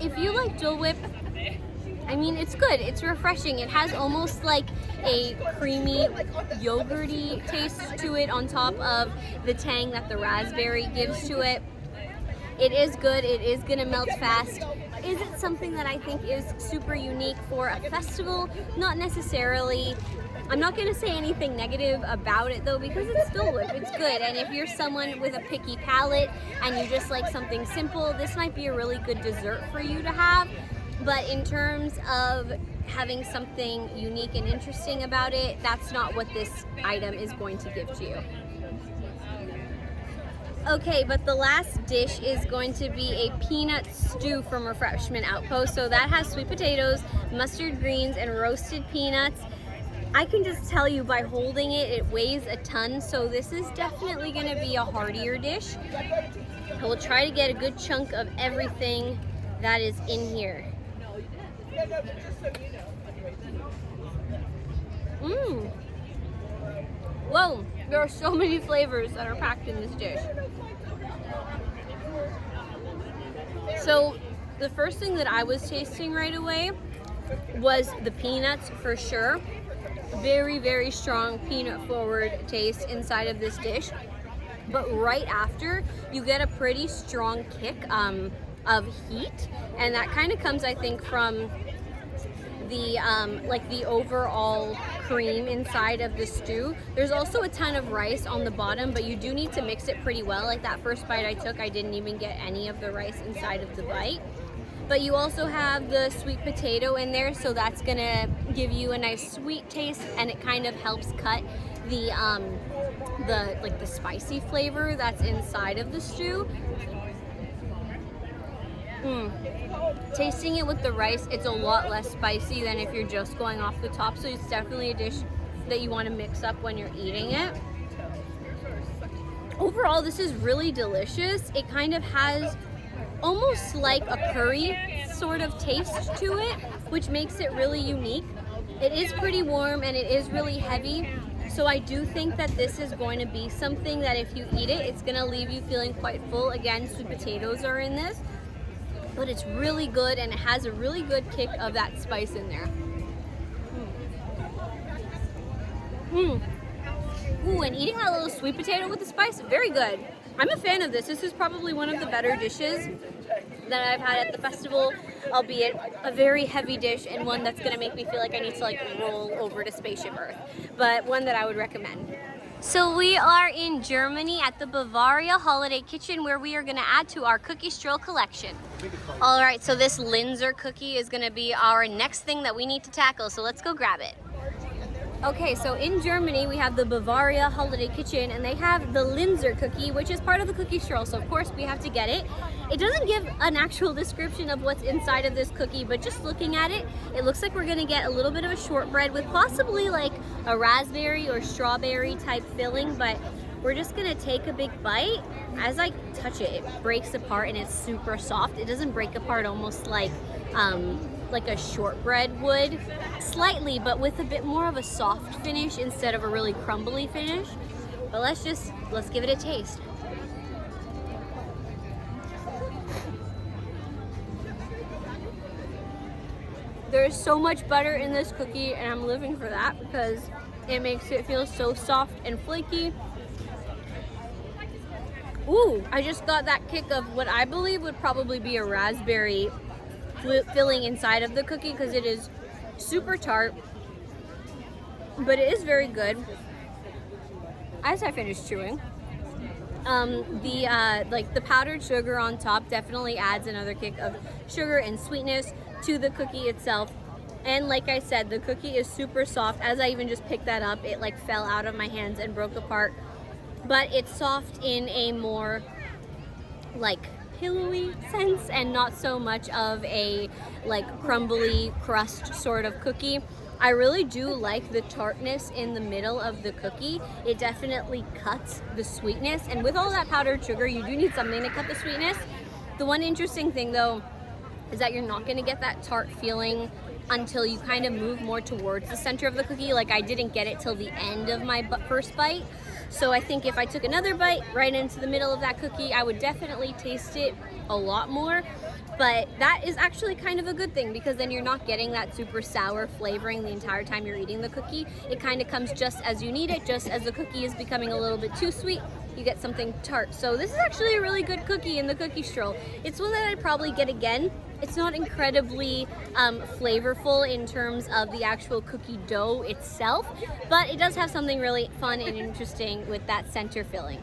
If you like Dole Whip, I mean, it's good. It's refreshing. It has almost like a creamy, yogurty taste to it on top of the tang that the raspberry gives to it. It is good. It is gonna melt fast. Is it something that I think is super unique for a festival? Not necessarily. I'm not gonna say anything negative about it though, because it's Dole Whip. It's good. And if you're someone with a picky palate and you just like something simple, this might be a really good dessert for you to have. But in terms of having something unique and interesting about it, that's not what this item is going to give to you. Okay, but the last dish is going to be a peanut stew from Refreshment Outpost. So that has sweet potatoes, mustard greens, and roasted peanuts. I can just tell you by holding it, it weighs a ton. So this is definitely gonna be a heartier dish. I will try to get a good chunk of everything that is in here. Whoa, there are so many flavors that are packed in this dish. So the first thing that I was tasting right away was the peanuts for sure. Very, very strong peanut forward taste inside of this dish. But right after, you get a pretty strong kick of heat, and that kind of comes, I think, from the like the overall cream inside of the stew. There's also a ton of rice on the bottom, but you do need to mix it pretty well. Like that first bite I took, I didn't even get any of the rice inside of the bite. But you also have the sweet potato in there, so that's gonna give you a nice sweet taste, and it kind of helps cut the the spicy flavor that's inside of the stew. Tasting it with the rice, it's a lot less spicy than if you're just going off the top, so it's definitely a dish that you want to mix up when you're eating it. Overall, this is really delicious. It kind of has almost like a curry sort of taste to it, which makes it really unique. It is pretty warm and it is really heavy, so I do think that this is going to be something that if you eat it, it's going to leave you feeling quite full. Again, sweet potatoes are in this, but it's really good and it has a really good kick of that spice in there. Ooh, and eating that little sweet potato with the spice, very good. I'm a fan of this. This is probably one of the better dishes that I've had at the festival, albeit a very heavy dish and one that's gonna make me feel like I need to like roll over to Spaceship Earth, but one that I would recommend. So we are in Germany at the Bavaria Holiday Kitchen, where we are gonna add to our cookie stroll collection. All right, so this Linzer cookie is gonna be our next thing that we need to tackle, so let's go grab it. Okay, so in Germany, we have the Bavaria Holiday Kitchen, and they have the Linzer cookie, which is part of the cookie stroll, so of course we have to get it. It doesn't give an actual description of what's inside of this cookie, but just looking at it, it looks like we're gonna get a little bit of a shortbread with possibly like a raspberry or strawberry type filling, but we're just gonna take a big bite. As I touch it, it breaks apart and it's super soft. It doesn't break apart almost like a shortbread would, slightly, but with a bit more of a soft finish instead of a really crumbly finish. But let's give it a taste. There's so much butter in this cookie, and I'm living for that because it makes it feel so soft and flaky. Ooh, I just got that kick of what I believe would probably be a raspberry filling inside of the cookie, because it is super tart, but it is very good. As I finish chewing, the powdered sugar on top definitely adds another kick of sugar and sweetness to the cookie itself. And like I said, the cookie is super soft. As I even just picked that up, it like fell out of my hands and broke apart, but it's soft in a more like pillowy sense and not so much of a like crumbly crust sort of cookie. I really do like the tartness in the middle of the cookie. It definitely cuts the sweetness, and with all that powdered sugar, you do need something to cut the sweetness. The one interesting thing though is that you're not going to get that tart feeling until you kind of move more towards the center of the cookie. Like I didn't get it till the end of my first bite. So I think if I took another bite right into the middle of that cookie, I would definitely taste it a lot more. But that is actually kind of a good thing, because then you're not getting that super sour flavoring the entire time you're eating the cookie. It kind of comes just as you need it. Just as the cookie is becoming a little bit too sweet, you get something tart. So this is actually a really good cookie in the cookie stroll. It's one that I'd probably get again. It's not incredibly flavorful in terms of the actual cookie dough itself, but it does have something really fun and interesting with that center filling.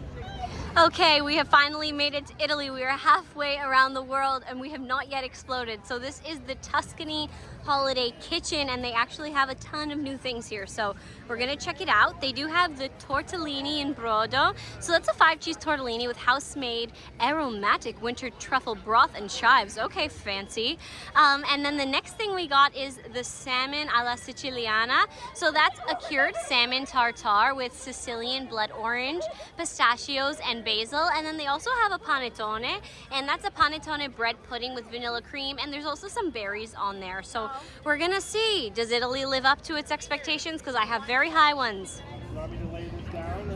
Okay, we have finally made it to Italy. We are halfway around the world and we have not yet exploded. So this is the Tuscany Holiday Kitchen, and they actually have a ton of new things here. So we're gonna check it out. They do have the tortellini in brodo. So that's a 5-cheese tortellini with house-made aromatic winter truffle broth and chives. Okay, fancy. And then the next thing we got is the salmon alla siciliana. So that's a cured salmon tartar with Sicilian blood orange, pistachios, and basil. And then they also have a panettone, and that's a panettone bread pudding with vanilla cream, and there's also some berries on there. So we're gonna see, does Italy live up to its expectations? Because I have very high ones.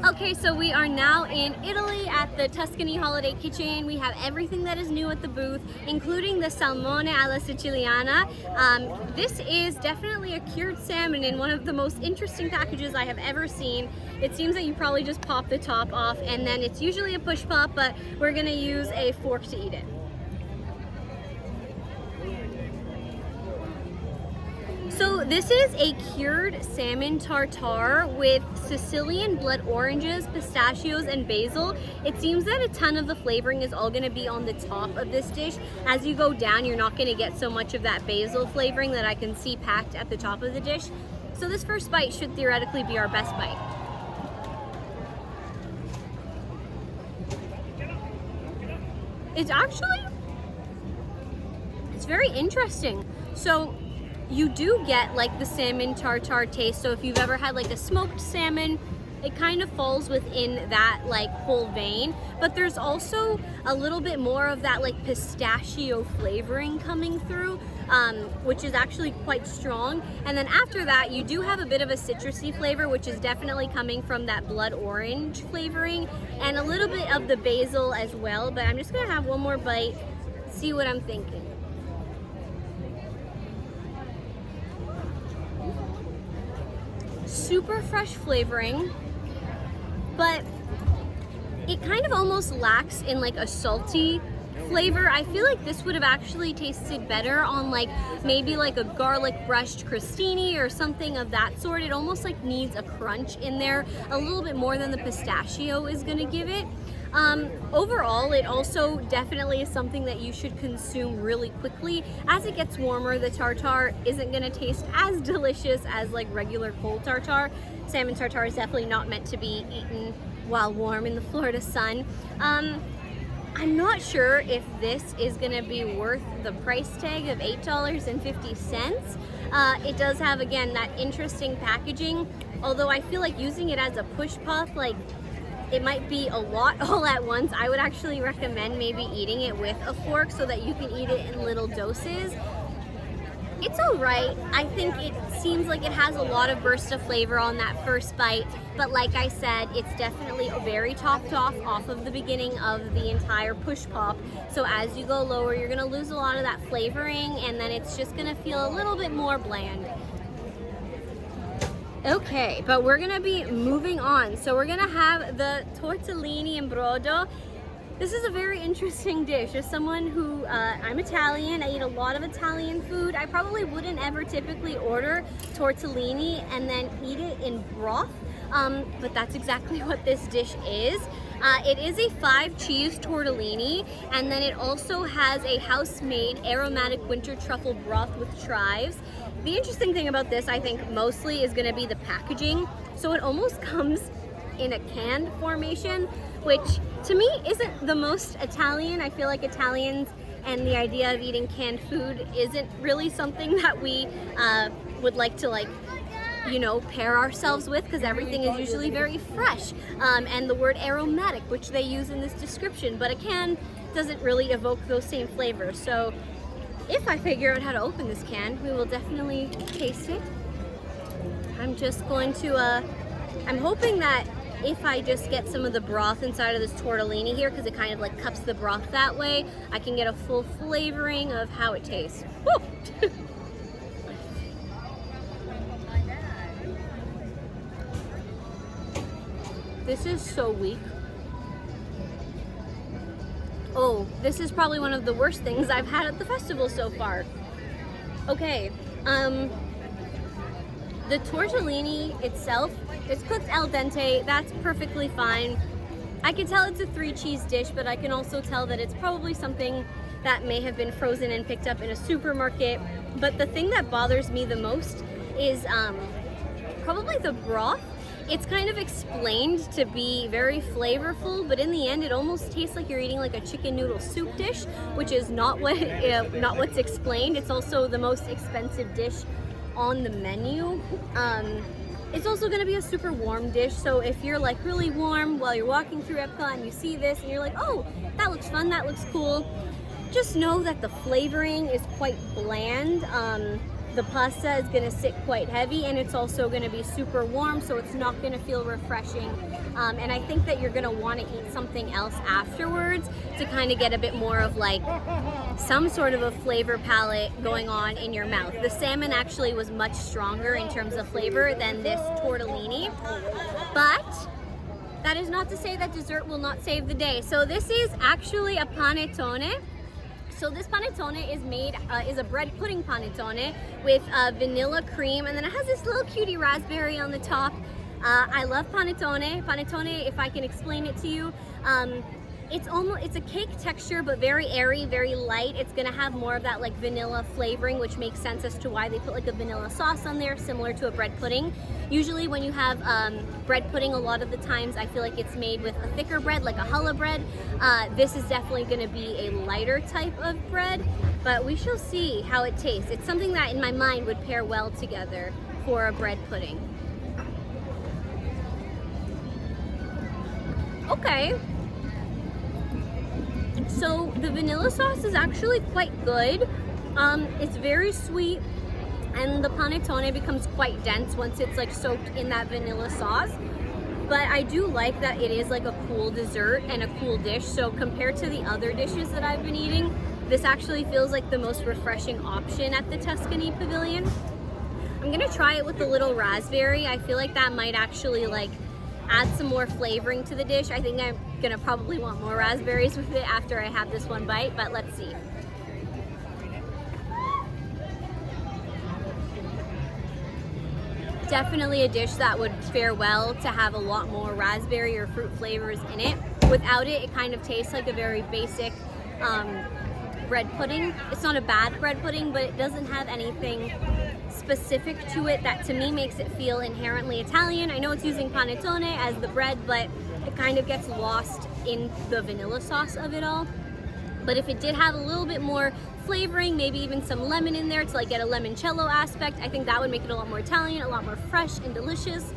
Okay, so we are now in Italy at the Tuscany Holiday Kitchen. We have everything that is new at the booth, including the salmone alla siciliana. This is definitely a cured salmon in one of the most interesting packages I have ever seen. It seems that you probably just pop the top off, and then it's usually a push pop, but we're gonna use a fork to eat it. So this is a cured salmon tartare with Sicilian blood oranges, pistachios, and basil. It seems that a ton of the flavoring is all gonna be on the top of this dish. As you go down, you're not gonna get so much of that basil flavoring that I can see packed at the top of the dish. So this first bite should theoretically be our best bite. it's very interesting. So you do get like the salmon tartar taste. So if you've ever had like a smoked salmon, it kind of falls within that like whole vein, but there's also a little bit more of that like pistachio flavoring coming through, which is actually quite strong. And then after that, you do have a bit of a citrusy flavor, which is definitely coming from that blood orange flavoring, and a little bit of the basil as well. But I'm just gonna have one more bite, see what I'm thinking. Super fresh flavoring, but it kind of almost lacks in like a salty flavor. I feel like this would have actually tasted better on like maybe like a garlic brushed crostini or something of that sort. It almost like needs a crunch in there, a little bit more than the pistachio is gonna give it. Overall, it also definitely is something that you should consume really quickly. As it gets warmer, the tartar isn't gonna taste as delicious as like regular cold tartar. Salmon tartar is definitely not meant to be eaten while warm in the Florida sun. I'm not sure if this is gonna be worth the price tag of $8.50. It does have, again, that interesting packaging, although I feel like using it as a push puff, like it might be a lot all at once. I would actually recommend maybe eating it with a fork so that you can eat it in little doses. It's all right. I think it seems like it has a lot of burst of flavor on that first bite, but like I said, it's definitely very topped off of the beginning of the entire push pop. So as you go lower, you're gonna lose a lot of that flavoring, and then it's just gonna feel a little bit more bland. Okay, but we're gonna be moving on. So we're gonna have the tortellini in brodo. This is a very interesting dish. As someone who, I'm Italian, I eat a lot of Italian food. I probably wouldn't ever typically order tortellini and then eat it in broth, but that's exactly what this dish is. It is a 5-cheese tortellini, and then it also has a house-made aromatic winter truffle broth with chives. The interesting thing about this, I think, mostly is gonna be the packaging. So it almost comes in a canned formation, which to me isn't the most Italian. I feel like Italians and the idea of eating canned food isn't really something that we would like to, like, you know, pair ourselves with, because everything is usually very fresh, and the word aromatic, which they use in this description, but a can doesn't really evoke those same flavors. So if I figure out how to open this can, we will definitely taste it. I'm just going to I'm hoping that if I just get some of the broth inside of this tortellini here, because it kind of like cups the broth that way, I can get a full flavoring of how it tastes. Woo! This is so weak. Oh, this is probably one of the worst things I've had at the festival so far. Okay, the tortellini itself is cooked al dente. That's perfectly fine. I can tell it's a 3-cheese dish, but I can also tell that it's probably something that may have been frozen and picked up in a supermarket. But the thing that bothers me the most is probably the broth. It's kind of explained to be very flavorful, but in the end, it almost tastes like you're eating like a chicken noodle soup dish, which is not what's explained. It's also the most expensive dish on the menu. It's also going to be a super warm dish, so if you're like really warm while you're walking through EPCOT and you see this and you're like, oh, that looks fun, that looks cool, just know that the flavoring is quite bland. The pasta is going to sit quite heavy, and it's also going to be super warm, so it's not going to feel refreshing. And I think that you're going to want to eat something else afterwards to kind of get a bit more of like some sort of a flavor palette going on in your mouth. The salmon actually was much stronger in terms of flavor than this tortellini, but that is not to say that dessert will not save the day. So this is actually a panettone. So this panettone is made, is a bread pudding panettone with vanilla cream, and then it has this little cutie raspberry on the top. I love panettone. Panettone, if I can explain it to you, it's a cake texture, but very airy, very light. It's gonna have more of that like vanilla flavoring, which makes sense as to why they put like a vanilla sauce on there, similar to a bread pudding. Usually when you have bread pudding, a lot of the times I feel like it's made with a thicker bread, like a challah bread. This is definitely gonna be a lighter type of bread, but we shall see how it tastes. It's something that in my mind would pair well together for a bread pudding. Okay. So the vanilla sauce is actually quite good. It's very sweet, and the panettone becomes quite dense once it's like soaked in that vanilla sauce. But I do like that it is like a cool dessert and a cool dish. So compared to the other dishes that I've been eating, this actually feels like the most refreshing option at the Tuscany Pavilion. I'm gonna try it with a little raspberry. I feel like that might actually like add some more flavoring to the dish. I think I'm gonna probably want more raspberries with it after I have this one bite, but let's see. Definitely a dish that would fare well to have a lot more raspberry or fruit flavors in it. Without it, it kind of tastes like a very basic bread pudding. It's not a bad bread pudding, but it doesn't have anything specific to it that to me makes it feel inherently Italian. I know it's using panettone as the bread, but it kind of gets lost in the vanilla sauce of it all. But if it did have a little bit more flavoring, maybe even some lemon in there to like get a limoncello aspect, I think that would make it a lot more Italian, a lot more fresh and delicious.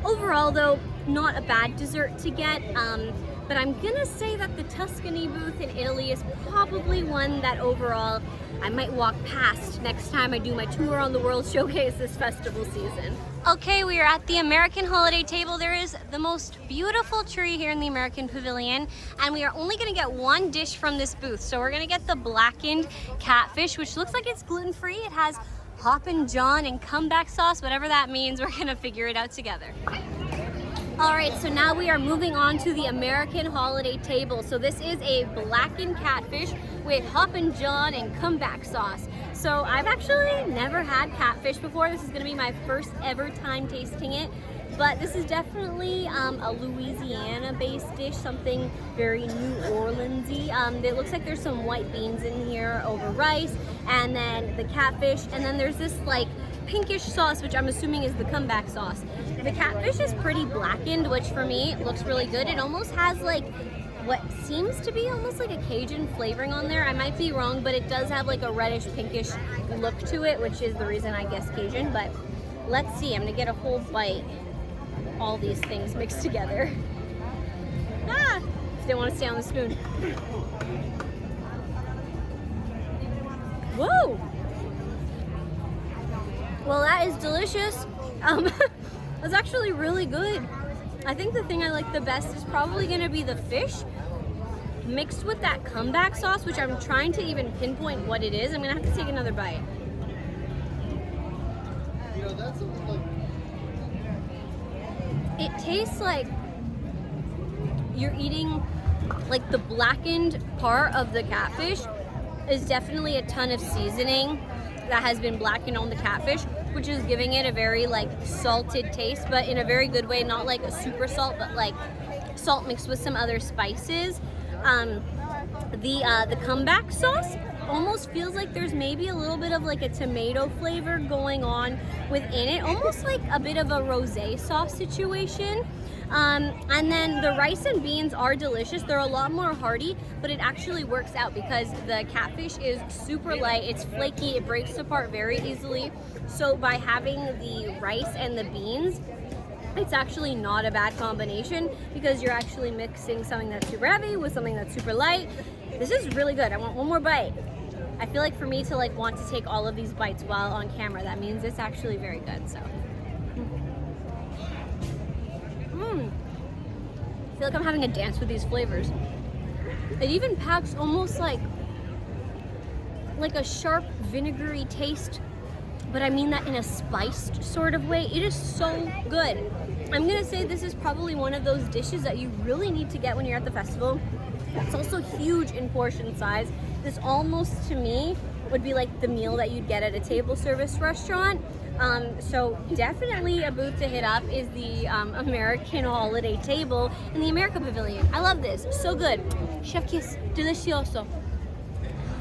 Overall though, not a bad dessert to get, but I'm gonna say that the Tuscany booth in Italy is probably one that overall I might walk past next time I do my tour on the World Showcase this festival season. Okay, we are at the American holiday table. There is the most beautiful tree here in the American Pavilion, and we are only gonna get one dish from this booth. So we're gonna get the blackened catfish, which looks like it's gluten-free. It has Hoppin' John and comeback sauce, whatever that means. We're gonna figure it out together. All right, so now we are moving on to the American holiday table. So this is a blackened catfish with Hoppin' John and comeback sauce. So I've actually never had catfish before. This is gonna be my first ever time tasting it. But this is definitely a Louisiana-based dish, something very New Orleans-y. It looks like there's some white beans in here over rice, and then the catfish, and then there's this like pinkish sauce, which I'm assuming is the comeback sauce. The catfish is pretty blackened, which for me looks really good. It almost has like what seems to be almost like a Cajun flavoring on there. I might be wrong, but it does have like a reddish pinkish look to it, which is the reason I guess Cajun. But let's see, I'm gonna get a whole bite. All these things mixed together. Ah! Didn't want to stay on the spoon. Whoa! Well, that is delicious. That's actually really good. I think the thing I like the best is probably gonna be the fish mixed with that comeback sauce, which I'm trying to even pinpoint what it is. I'm gonna have to take another bite. You know, that's like... It tastes like you're eating like the blackened part of the catfish is definitely a ton of seasoning that has been blackened on the catfish, which is giving it a very like salted taste, but in a very good way, not like a super salt, but like salt mixed with some other spices. The comeback sauce almost feels like there's maybe a little bit of like a tomato flavor going on within it, almost like a bit of a rosé sauce situation. And then the rice and beans are delicious. They're a lot more hearty, but it actually works out because the catfish is super light, it's flaky, it breaks apart very easily. So by having the rice and the beans, it's actually not a bad combination because you're actually mixing something that's super heavy with something that's super light. This is really good. I want one more bite. I feel like for me to like want to take all of these bites while on camera, that means it's actually very good. So I feel like I'm having a dance with these flavors. It even packs almost like a sharp vinegary taste, but I mean that in a spiced sort of way. It is so good. I'm gonna say this is probably one of those dishes that you really need to get when you're at the festival. It's also huge in portion size. This almost, to me, would be like the meal that you'd get at a table service restaurant. So definitely a booth to hit up is the American holiday table in the America Pavilion. I love this, so good. Chef kiss, delicioso.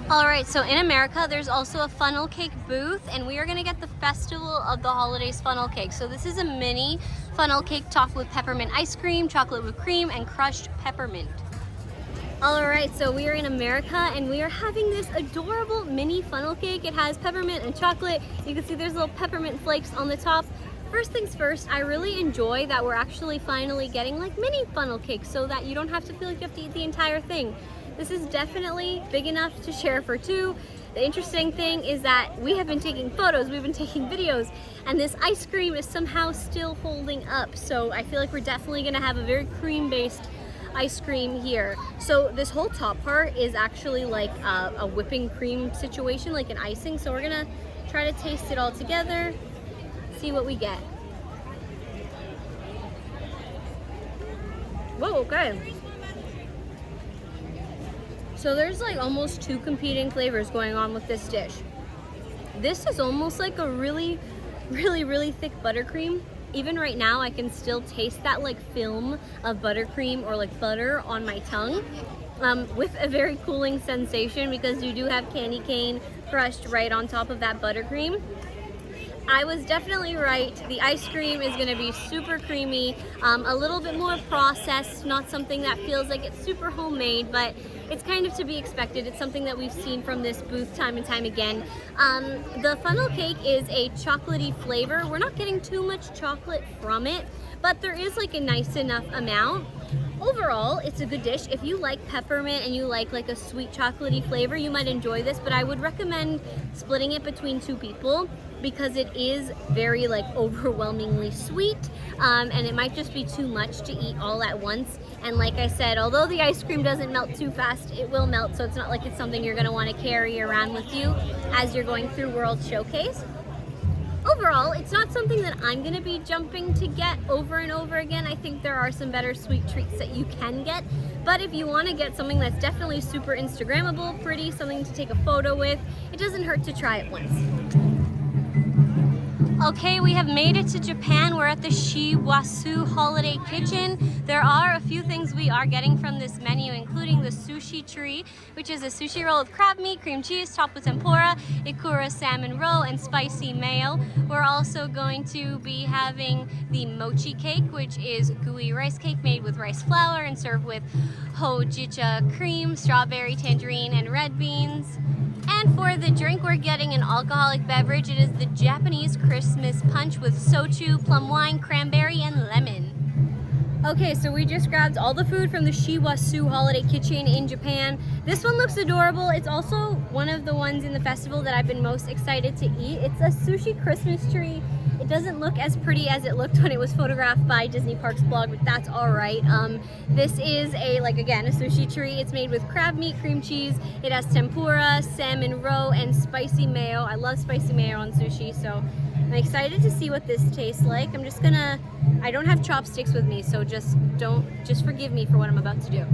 All right, so in America, there's also a funnel cake booth, and we are gonna get the Festival of the Holidays funnel cake. So this is a mini funnel cake topped with peppermint ice cream, chocolate whipped cream, and crushed peppermint. All right, so we are in America, and we are having this adorable mini funnel cake. It has peppermint and chocolate. You can see there's little peppermint flakes on the top. First things first, I really enjoy that we're actually finally getting like mini funnel cakes so that you don't have to feel like you have to eat the entire thing. This is definitely big enough to share for two. The interesting thing is that we have been taking photos, we've been taking videos, and this ice cream is somehow still holding up. So I feel like we're definitely gonna have a very cream-based ice cream here. So this whole top part is actually like a whipping cream situation, like an icing. So we're gonna try to taste it all together, see what we get. Whoa, okay. So there's like almost two competing flavors going on with this dish. This is almost like a really thick buttercream. Even right now I can still taste that like film of buttercream or like butter on my tongue, with a very cooling sensation because you do have candy cane crushed right on top of that buttercream. I was definitely right. The ice cream is gonna be super creamy, a little bit more processed, not something that feels like it's super homemade, but it's kind of to be expected. It's something that we've seen from this booth time and time again. The funnel cake is a chocolatey flavor. We're not getting too much chocolate from it, but there is like a nice enough amount. Overall, it's a good dish. If you like peppermint and you like a sweet chocolatey flavor, you might enjoy this, but I would recommend splitting it between two people because it is very like overwhelmingly sweet, and it might just be too much to eat all at once. And like I said, although the ice cream doesn't melt too fast, it will melt, so it's not like it's something you're gonna wanna carry around with you as you're going through World Showcase. Overall, it's not something that I'm gonna be jumping to get over and over again. I think there are some better sweet treats that you can get, but if you wanna get something that's definitely super Instagrammable, pretty, something to take a photo with, it doesn't hurt to try it once. Okay, we have made it to Japan. We're at the Shiwasu Holiday Kitchen. There are a few things we are getting from this menu, including the sushi tree, which is a sushi roll with crab meat, cream cheese, topped with tempura, ikura salmon roll, and spicy mayo. We're also going to be having the mochi cake, which is gooey rice cake made with rice flour and served with hojicha cream, strawberry, tangerine, and red beans. And for the drink, we're getting an alcoholic beverage. It is the Japanese Christmas punch with soju, plum wine, cranberry, and lemon. Okay, so we just grabbed all the food from the Shiwasu Holiday Kitchen in Japan. This one looks adorable. It's also one of the ones in the festival that I've been most excited to eat. It's a sushi Christmas tree. It doesn't look as pretty as it looked when it was photographed by Disney Parks blog, but that's all right. This is again, a sushi tree. It's made with crab meat, cream cheese. It has tempura, salmon roe, and spicy mayo. I love spicy mayo on sushi, so I'm excited to see what this tastes like. I don't have chopsticks with me, so just forgive me for what I'm about to do.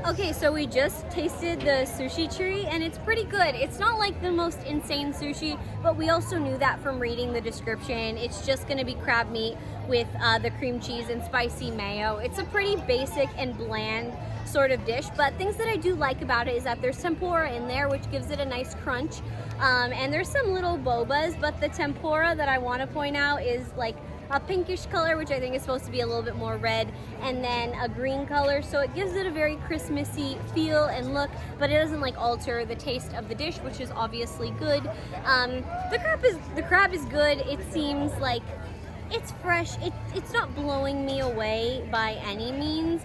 Okay, so we just tasted the sushi tree and it's pretty good. It's not like the most insane sushi, but we also knew that from reading the description. It's just gonna be crab meat with the cream cheese and spicy mayo. It's a pretty basic and bland sort of dish, but things that I do like about it is that there's tempura in there, which gives it a nice crunch. And there's some little bobas, but the tempura that I wanna point out is like a pinkish color, which I think is supposed to be a little bit more red, and then a green color, so it gives it a very Christmassy feel and look, but it doesn't like alter the taste of the dish, which is obviously good. The crab is good. It seems like it's fresh. It's not blowing me away by any means,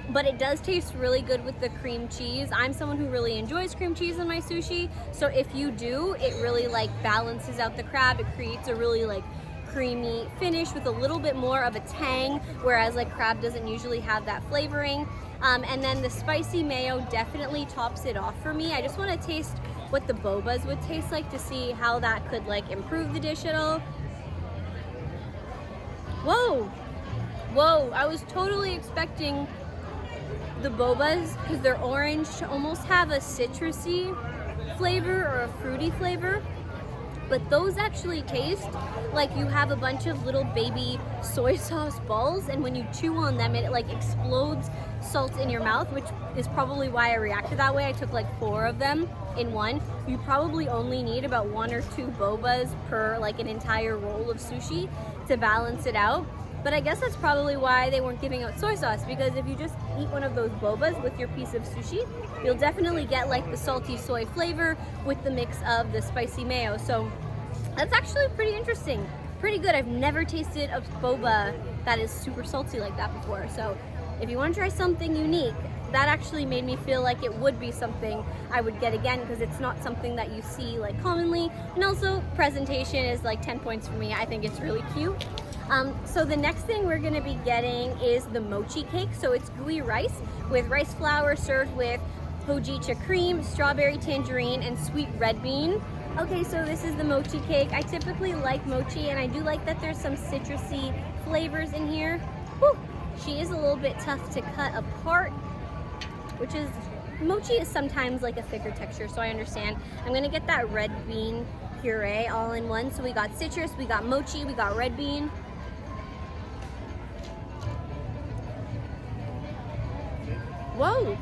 but it does taste really good with the cream cheese. I'm someone who really enjoys cream cheese in my sushi, so if you do, it really like balances out the crab. It creates a really like creamy finish with a little bit more of a tang, whereas like crab doesn't usually have that flavoring. And then the spicy mayo definitely tops it off for me. I just want to taste what the bobas would taste like to see how that could like improve the dish at all. Whoa, I was totally expecting the bobas, because they're orange, to almost have a citrusy flavor or a fruity flavor. But those actually taste like you have a bunch of little baby soy sauce balls, and when you chew on them, it like explodes salt in your mouth, which is probably why I reacted that way. I took like 4 of them in one. You probably only need about 1 or 2 bobas per like an entire roll of sushi to balance it out. But I guess that's probably why they weren't giving out soy sauce, because if you just eat one of those bobas with your piece of sushi, you'll definitely get like the salty soy flavor with the mix of the spicy mayo. So that's actually pretty interesting. Pretty good. I've never tasted a boba that is super salty like that before. So if you want to try something unique, that actually made me feel like it would be something I would get again, because it's not something that you see like commonly. And also presentation is like 10 points for me. I think it's really cute. So the next thing we're going to be getting is the mochi cake. So it's gooey rice with rice flour served with hojicha cream, strawberry tangerine, and sweet red bean. Okay, so this is the mochi cake. I typically like mochi, and I do like that there's some citrusy flavors in here. Whew. She is a little bit tough to cut apart, which is, mochi is sometimes like a thicker texture, so I understand. I'm gonna get that red bean puree all in one. So we got citrus, we got mochi, we got red bean. Whoa!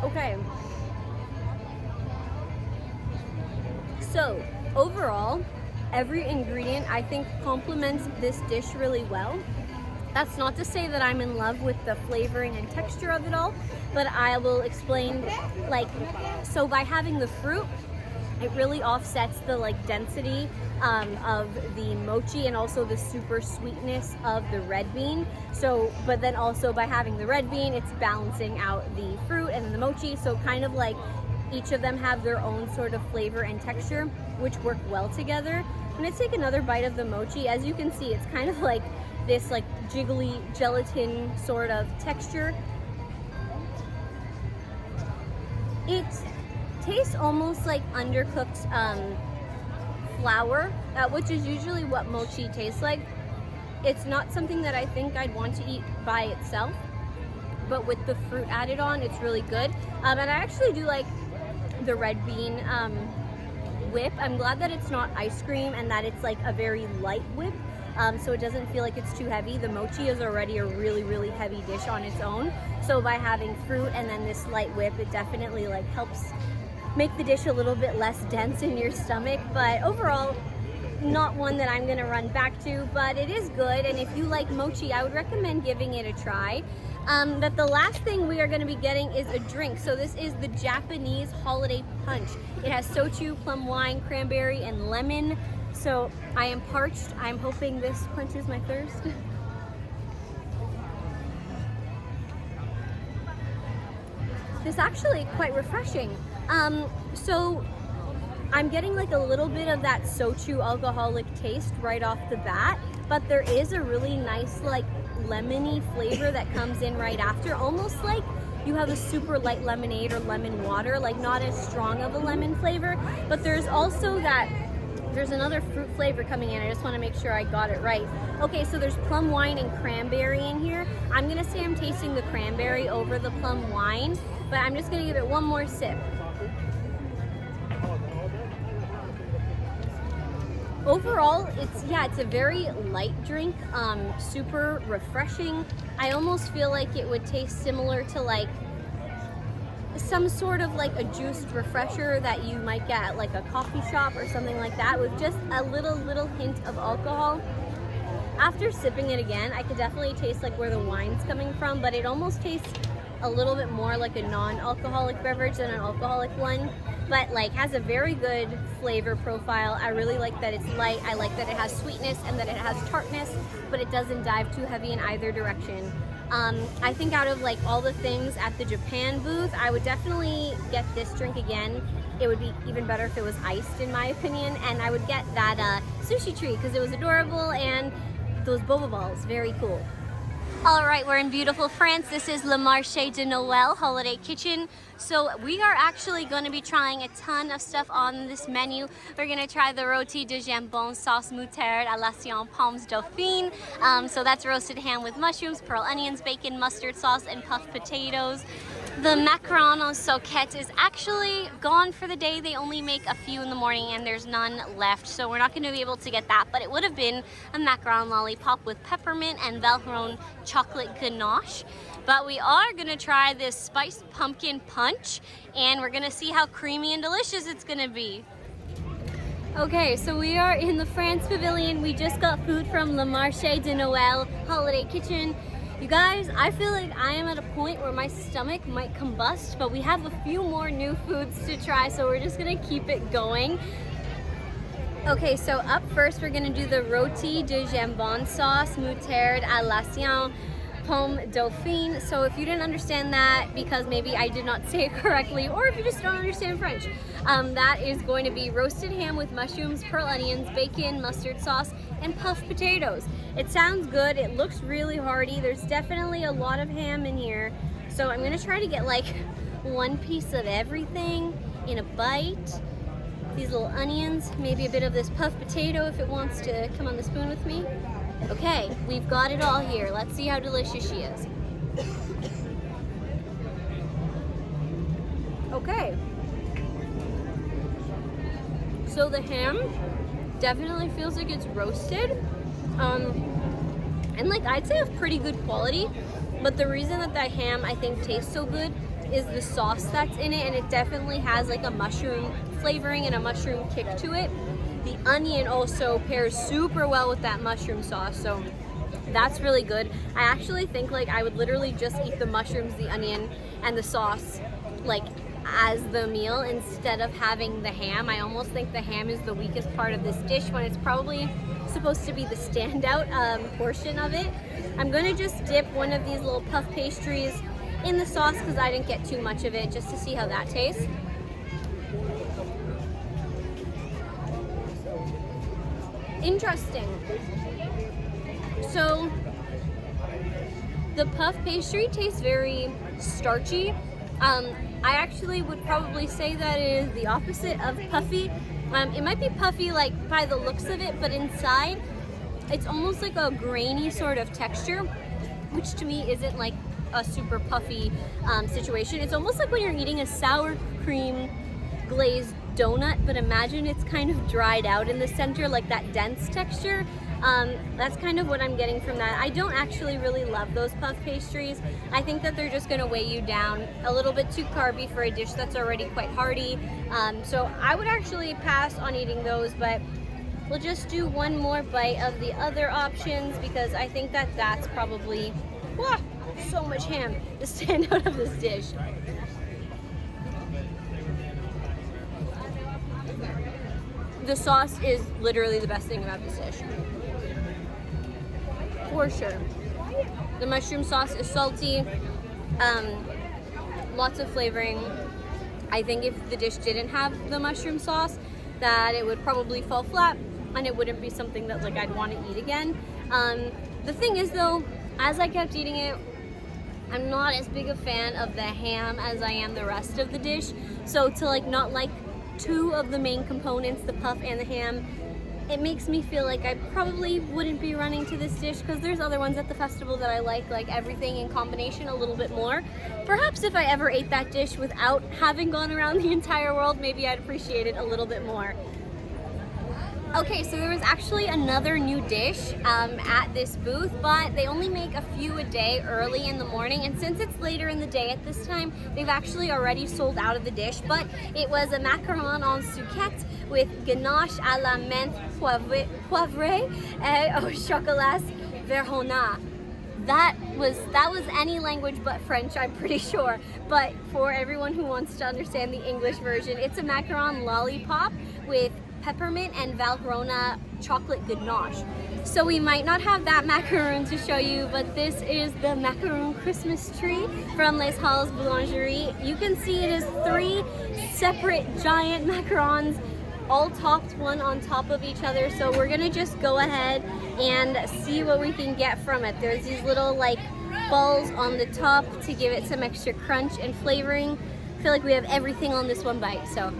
Okay. So, overall, every ingredient I think complements this dish really well. That's not to say that I'm in love with the flavoring and texture of it all, but I will explain, like, so by having the fruit, it really offsets the like density of the mochi and also the super sweetness of the red bean. So, but then also by having the red bean, it's balancing out the fruit and then the mochi. So kind of like each of them have their own sort of flavor and texture, which work well together. I'm gonna take another bite of the mochi. As you can see, it's kind of like this like jiggly gelatin sort of texture. It tastes almost like undercooked flour, which is usually what mochi tastes like. It's not something that I think I'd want to eat by itself, but with the fruit added on, it's really good. And I actually do like the red bean whip. I'm glad that it's not ice cream and that it's like a very light whip, so it doesn't feel like it's too heavy. The mochi is already a really, really heavy dish on its own, so by having fruit and then this light whip, it definitely like helps make the dish a little bit less dense in your stomach. But overall, not one that I'm gonna run back to, but it is good, and if you like mochi, I would recommend giving it a try. But the last thing we are going to be getting is a drink. So this is the Japanese holiday punch. It has soju, plum wine, cranberry, and lemon. So I am parched. I'm hoping this quenches my thirst. This is actually quite refreshing. So I'm getting like a little bit of that soju alcoholic taste right off the bat, but there is a really nice like lemony flavor that comes in right after, almost like you have a super light lemonade or lemon water, like not as strong of a lemon flavor, but there's also that, there's another fruit flavor coming in. I just want to make sure I got it right. Okay, so there's plum wine and cranberry in here. I'm gonna say I'm tasting the cranberry over the plum wine, but I'm just gonna give it one more sip. Overall, it's a very light drink, super refreshing. I almost feel like it would taste similar to like some sort of like a juiced refresher that you might get at like a coffee shop or something like that, with just a little hint of alcohol. After sipping it again, I could definitely taste like where the wine's coming from, but it almost tastes a little bit more like a non-alcoholic beverage than an alcoholic one, but like has a very good flavor profile. I really like that it's light. I like that it has sweetness and that it has tartness, but it doesn't dive too heavy in either direction. I think out of like all the things at the Japan booth, I would definitely get this drink again. It would be even better if it was iced, in my opinion, and I would get that sushi tree because it was adorable, and those boba balls, very cool. All right, we're in beautiful France. This is Le Marché de Noël Holiday Kitchen. So we are actually going to be trying a ton of stuff on this menu. We're going to try the rôti de jambon sauce moutarde à la pommes dauphine. So that's roasted ham with mushrooms, pearl onions, bacon, mustard sauce, and puffed potatoes. The macaron en soquette is actually gone for the day. They only make a few in the morning and there's none left. So we're not going to be able to get that, but it would have been a macaron lollipop with peppermint and Valrhone chocolate ganache. But we are going to try this spiced pumpkin punch and we're going to see how creamy and delicious it's going to be. Okay, so we are in the France Pavilion. We just got food from Le Marché de Noël Holiday Kitchen. You guys, I feel like I am at a point where my stomach might combust, but we have a few more new foods to try, so we're just gonna keep it going. Okay, so up first we're gonna do the rôti de jambon sauce moutarde à la pommes dauphine. So if you didn't understand that because maybe I did not say it correctly, or if you just don't understand French, that is going to be roasted ham with mushrooms, pearl onions, bacon, mustard sauce, and puffed potatoes. It sounds good. It looks really hearty. There's definitely a lot of ham in here. So I'm gonna try to get like one piece of everything in a bite. These little onions, maybe a bit of this puffed potato if it wants to come on the spoon with me. Okay, we've got it all here. Let's see how delicious she is. Okay. So the ham definitely feels like it's roasted. And like I'd say of pretty good quality, but the reason that that ham I think tastes so good is the sauce that's in it, and it definitely has like a mushroom flavoring and a mushroom kick to it. The onion also pairs super well with that mushroom sauce, so that's really good. I actually think like I would literally just eat the mushrooms, the onion, and the sauce like as the meal instead of having the ham. I almost think the ham is the weakest part of this dish when it's probably supposed to be the standout portion of it. I'm gonna just dip one of these little puff pastries in the sauce because I didn't get too much of it, just to see how that tastes. Interesting. So the puff pastry tastes very starchy. I actually would probably say that it is the opposite of puffy. It might be puffy like by the looks of it, but inside it's almost like a grainy sort of texture, which to me isn't like a super puffy situation. It's almost like when you're eating a sour cream glazed donut, but imagine it's kind of dried out in the center, like that dense texture. That's kind of what I'm getting from that. I don't actually really love those puff pastries. I think that they're just gonna weigh you down a little bit too carby for a dish that's already quite hearty. So I would actually pass on eating those, but we'll just do one more bite of the other options because I think that that's probably, wow, so much ham, the standout of this dish. The sauce is literally the best thing about this dish. For sure. The mushroom sauce is salty, lots of flavoring. I think if the dish didn't have the mushroom sauce, that it would probably fall flat and it wouldn't be something that like I'd want to eat again. The thing is though, as I kept eating it, I'm not as big a fan of the ham as I am the rest of the dish. So to like not like two of the main components, the puff and the ham, it makes me feel like I probably wouldn't be running to this dish because there's other ones at the festival that I like everything in combination a little bit more. Perhaps if I ever ate that dish without having gone around the entire world, maybe I'd appreciate it a little bit more. Okay, so there was actually another new dish at this booth, but they only make a few a day early in the morning, and since it's later in the day at this time, they've actually already sold out of the dish. But it was a macaron en sucette with ganache à la menthe poivrée et au chocolat verona. That was any language but French, I'm pretty sure. But for everyone who wants to understand the English version, it's a macaron lollipop with peppermint and Valrhone chocolate ganache. So we might not have that macaron to show you, but this is the macaron Christmas tree from Les Halles Boulangerie. You can see it is 3 separate giant macarons all topped one on top of each other. So we're gonna just go ahead and see what we can get from it. There's these little like balls on the top to give it some extra crunch and flavoring. I feel like we have everything on this one bite, so.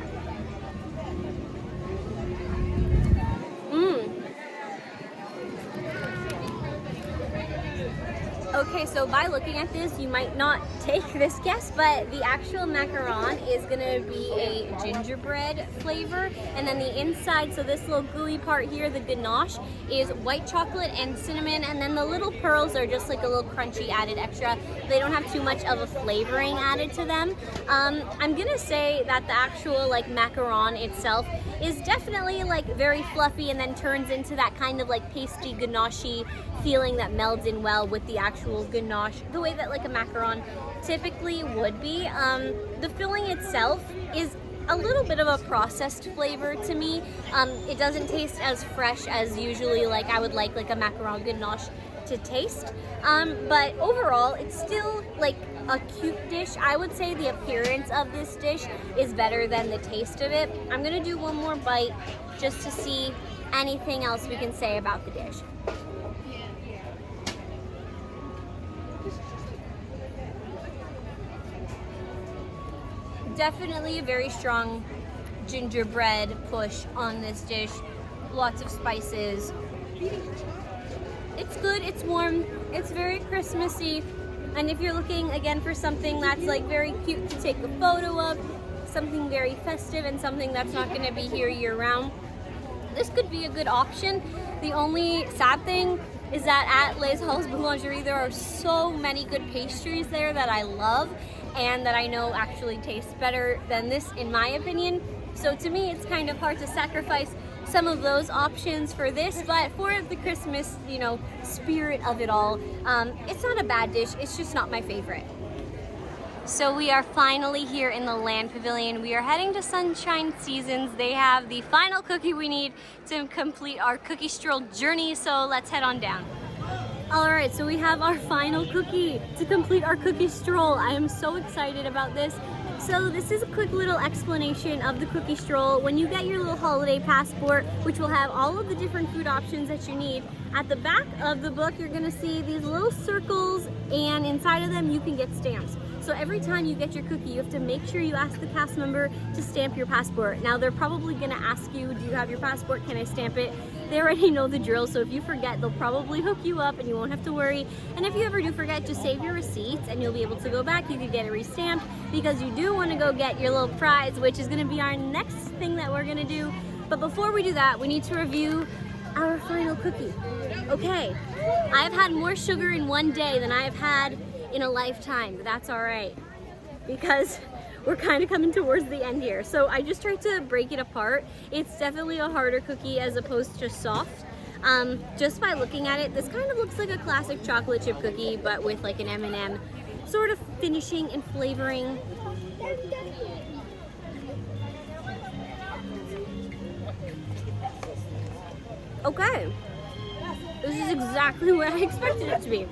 Okay, so by looking at this, you might not take this guess, but the actual macaron is gonna be a gingerbread flavor, and then the inside, so this little gooey part here, the ganache, is white chocolate and cinnamon, and then the little pearls are just like a little crunchy added extra. They don't have too much of a flavoring added to them. I'm gonna say that the actual like macaron itself is definitely like very fluffy and then turns into that kind of like pasty ganache feeling that melds in well with the actual ganache, the way that like a macaron typically would be. The filling itself is a little bit of a processed flavor to me. It doesn't taste as fresh as usually like I would like a macaron ganache to taste. But overall, it's still like a cute dish. I would say the appearance of this dish is better than the taste of it. I'm gonna do one more bite just to see anything else we can say about the dish. Definitely a very strong gingerbread push on this dish. Lots of spices. It's good, it's warm, it's very Christmassy. And if you're looking again for something that's like very cute to take a photo of, something very festive and something that's not gonna be here year round, this could be a good option. The only sad thing is that at Les Halles Boulangerie there are so many good pastries there that I love and that I know actually taste better than this in my opinion. So to me it's kind of hard to sacrifice some of those options for this, but for the Christmas, you know, spirit of it all, it's not a bad dish, it's just not my favorite. So we are finally here in the Land Pavilion. We are heading to Sunshine Seasons. They have the final cookie we need to complete our cookie stroll journey, so let's head on down. All right, so we have our final cookie to complete our cookie stroll. I am so excited about this. So this is a quick little explanation of the cookie stroll. When you get your little holiday passport, which will have all of the different food options that you need, at the back of the book, you're gonna see these little circles, and inside of them, you can get stamps. So every time you get your cookie, you have to make sure you ask the cast member to stamp your passport. Now they're probably gonna ask you, do you have your passport? Can I stamp it? They already know the drill, so if you forget, they'll probably hook you up and you won't have to worry. And if you ever do forget, just save your receipts and you'll be able to go back. You can get it re-stamped because you do wanna go get your little prize, which is gonna be our next thing that we're gonna do. But before we do that, we need to review our final cookie. Okay, I've had more sugar in one day than I've had in a lifetime, but that's all right because we're kind of coming towards the end here. So I just tried to break it apart. It's definitely a harder cookie as opposed to soft. Just by looking at it, this kind of looks like a classic chocolate chip cookie, but with like an M&M sort of finishing and flavoring. Okay, this is exactly what I expected it to be.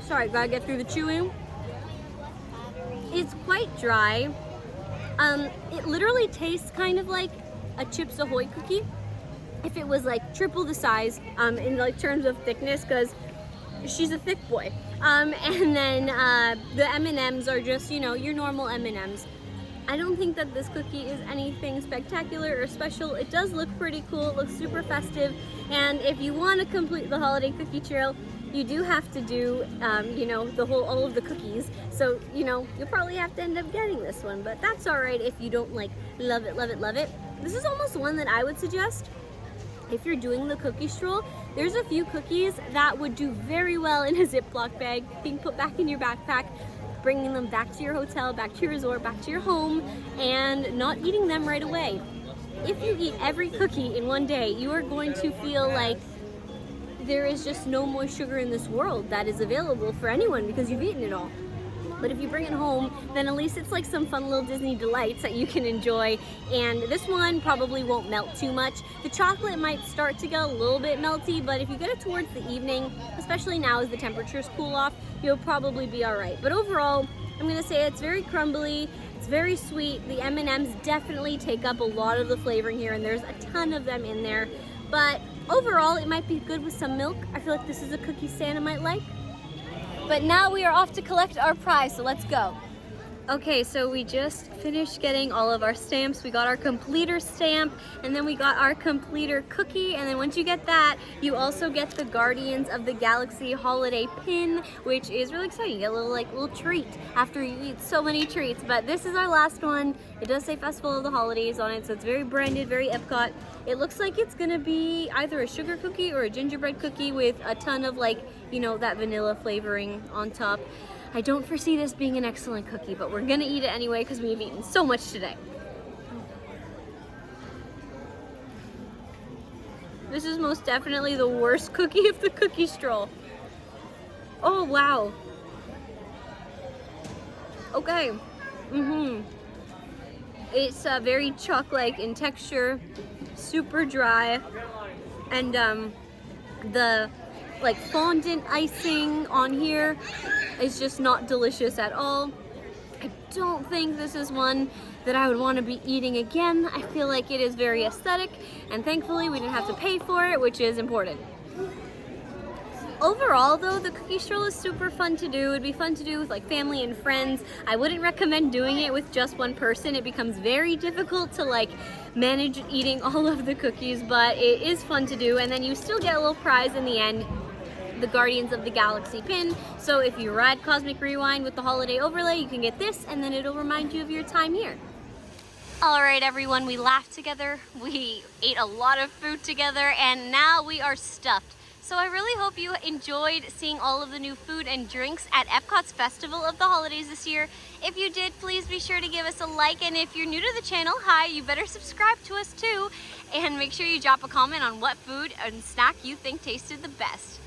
Sorry, gotta get through the chewing. It's quite dry. It literally tastes kind of like a Chips Ahoy cookie if it was like triple the size in like terms of thickness, because she's a thick boy. And then the M&Ms are just, you know, your normal M&Ms. I don't think that this cookie is anything spectacular or special. It does look pretty cool, it looks super festive, and if you want to complete the holiday cookie trail, you do have to do, you know, all of the cookies. So, you know, you'll probably have to end up getting this one, but that's all right if you don't like love it, love it, love it. This is almost one that I would suggest if you're doing the cookie stroll. There's a few cookies that would do very well in a Ziploc bag, being put back in your backpack, bringing them back to your hotel, back to your resort, back to your home, and not eating them right away. If you eat every cookie in one day, you are going to feel like there is just no more sugar in this world that is available for anyone because you've eaten it all. But if you bring it home, then at least it's like some fun little Disney delights that you can enjoy. And this one probably won't melt too much. The chocolate might start to get a little bit melty, but if you get it towards the evening, especially now as the temperatures cool off, you'll probably be all right. But overall, I'm gonna say it's very crumbly, it's very sweet. The M&Ms definitely take up a lot of the flavoring here, and there's a ton of them in there. But overall, it might be good with some milk. I feel like this is a cookie Santa might like. But now we are off to collect our prize, so let's go. Okay, so we just finished getting all of our stamps. We got our completer stamp, and then we got our completer cookie, and then once you get that, you also get the Guardians of the Galaxy holiday pin, which is really exciting. You get a little treat after you eat so many treats. But this is our last one. It does say Festival of the Holidays on it, so it's very branded, very EPCOT. It looks like it's gonna be either a sugar cookie or a gingerbread cookie with a ton of that vanilla flavoring on top. I don't foresee this being an excellent cookie, but we're gonna eat it anyway because we've eaten so much today. This is most definitely the worst cookie of the cookie stroll. Oh, wow. Okay. It's very chalk-like in texture, super dry, and the fondant icing on here is just not delicious at all. I don't think this is one that I would want to be eating again. I feel like it is very aesthetic, and thankfully we didn't have to pay for it, which is important. Overall though, the cookie stroll is super fun to do. It'd be fun to do with family and friends. I wouldn't recommend doing it with just one person. It becomes very difficult to manage eating all of the cookies, but it is fun to do, and then you still get a little prize in the end, the Guardians of the Galaxy pin. So if you ride Cosmic Rewind with the holiday overlay, you can get this, and then it'll remind you of your time here. All right, everyone, we laughed together, we ate a lot of food together, and now we are stuffed. So I really hope you enjoyed seeing all of the new food and drinks at EPCOT's Festival of the Holidays this year. If you did, please be sure to give us a like, and if you're new to the channel, hi, you better subscribe to us too, and make sure you drop a comment on what food and snack you think tasted the best.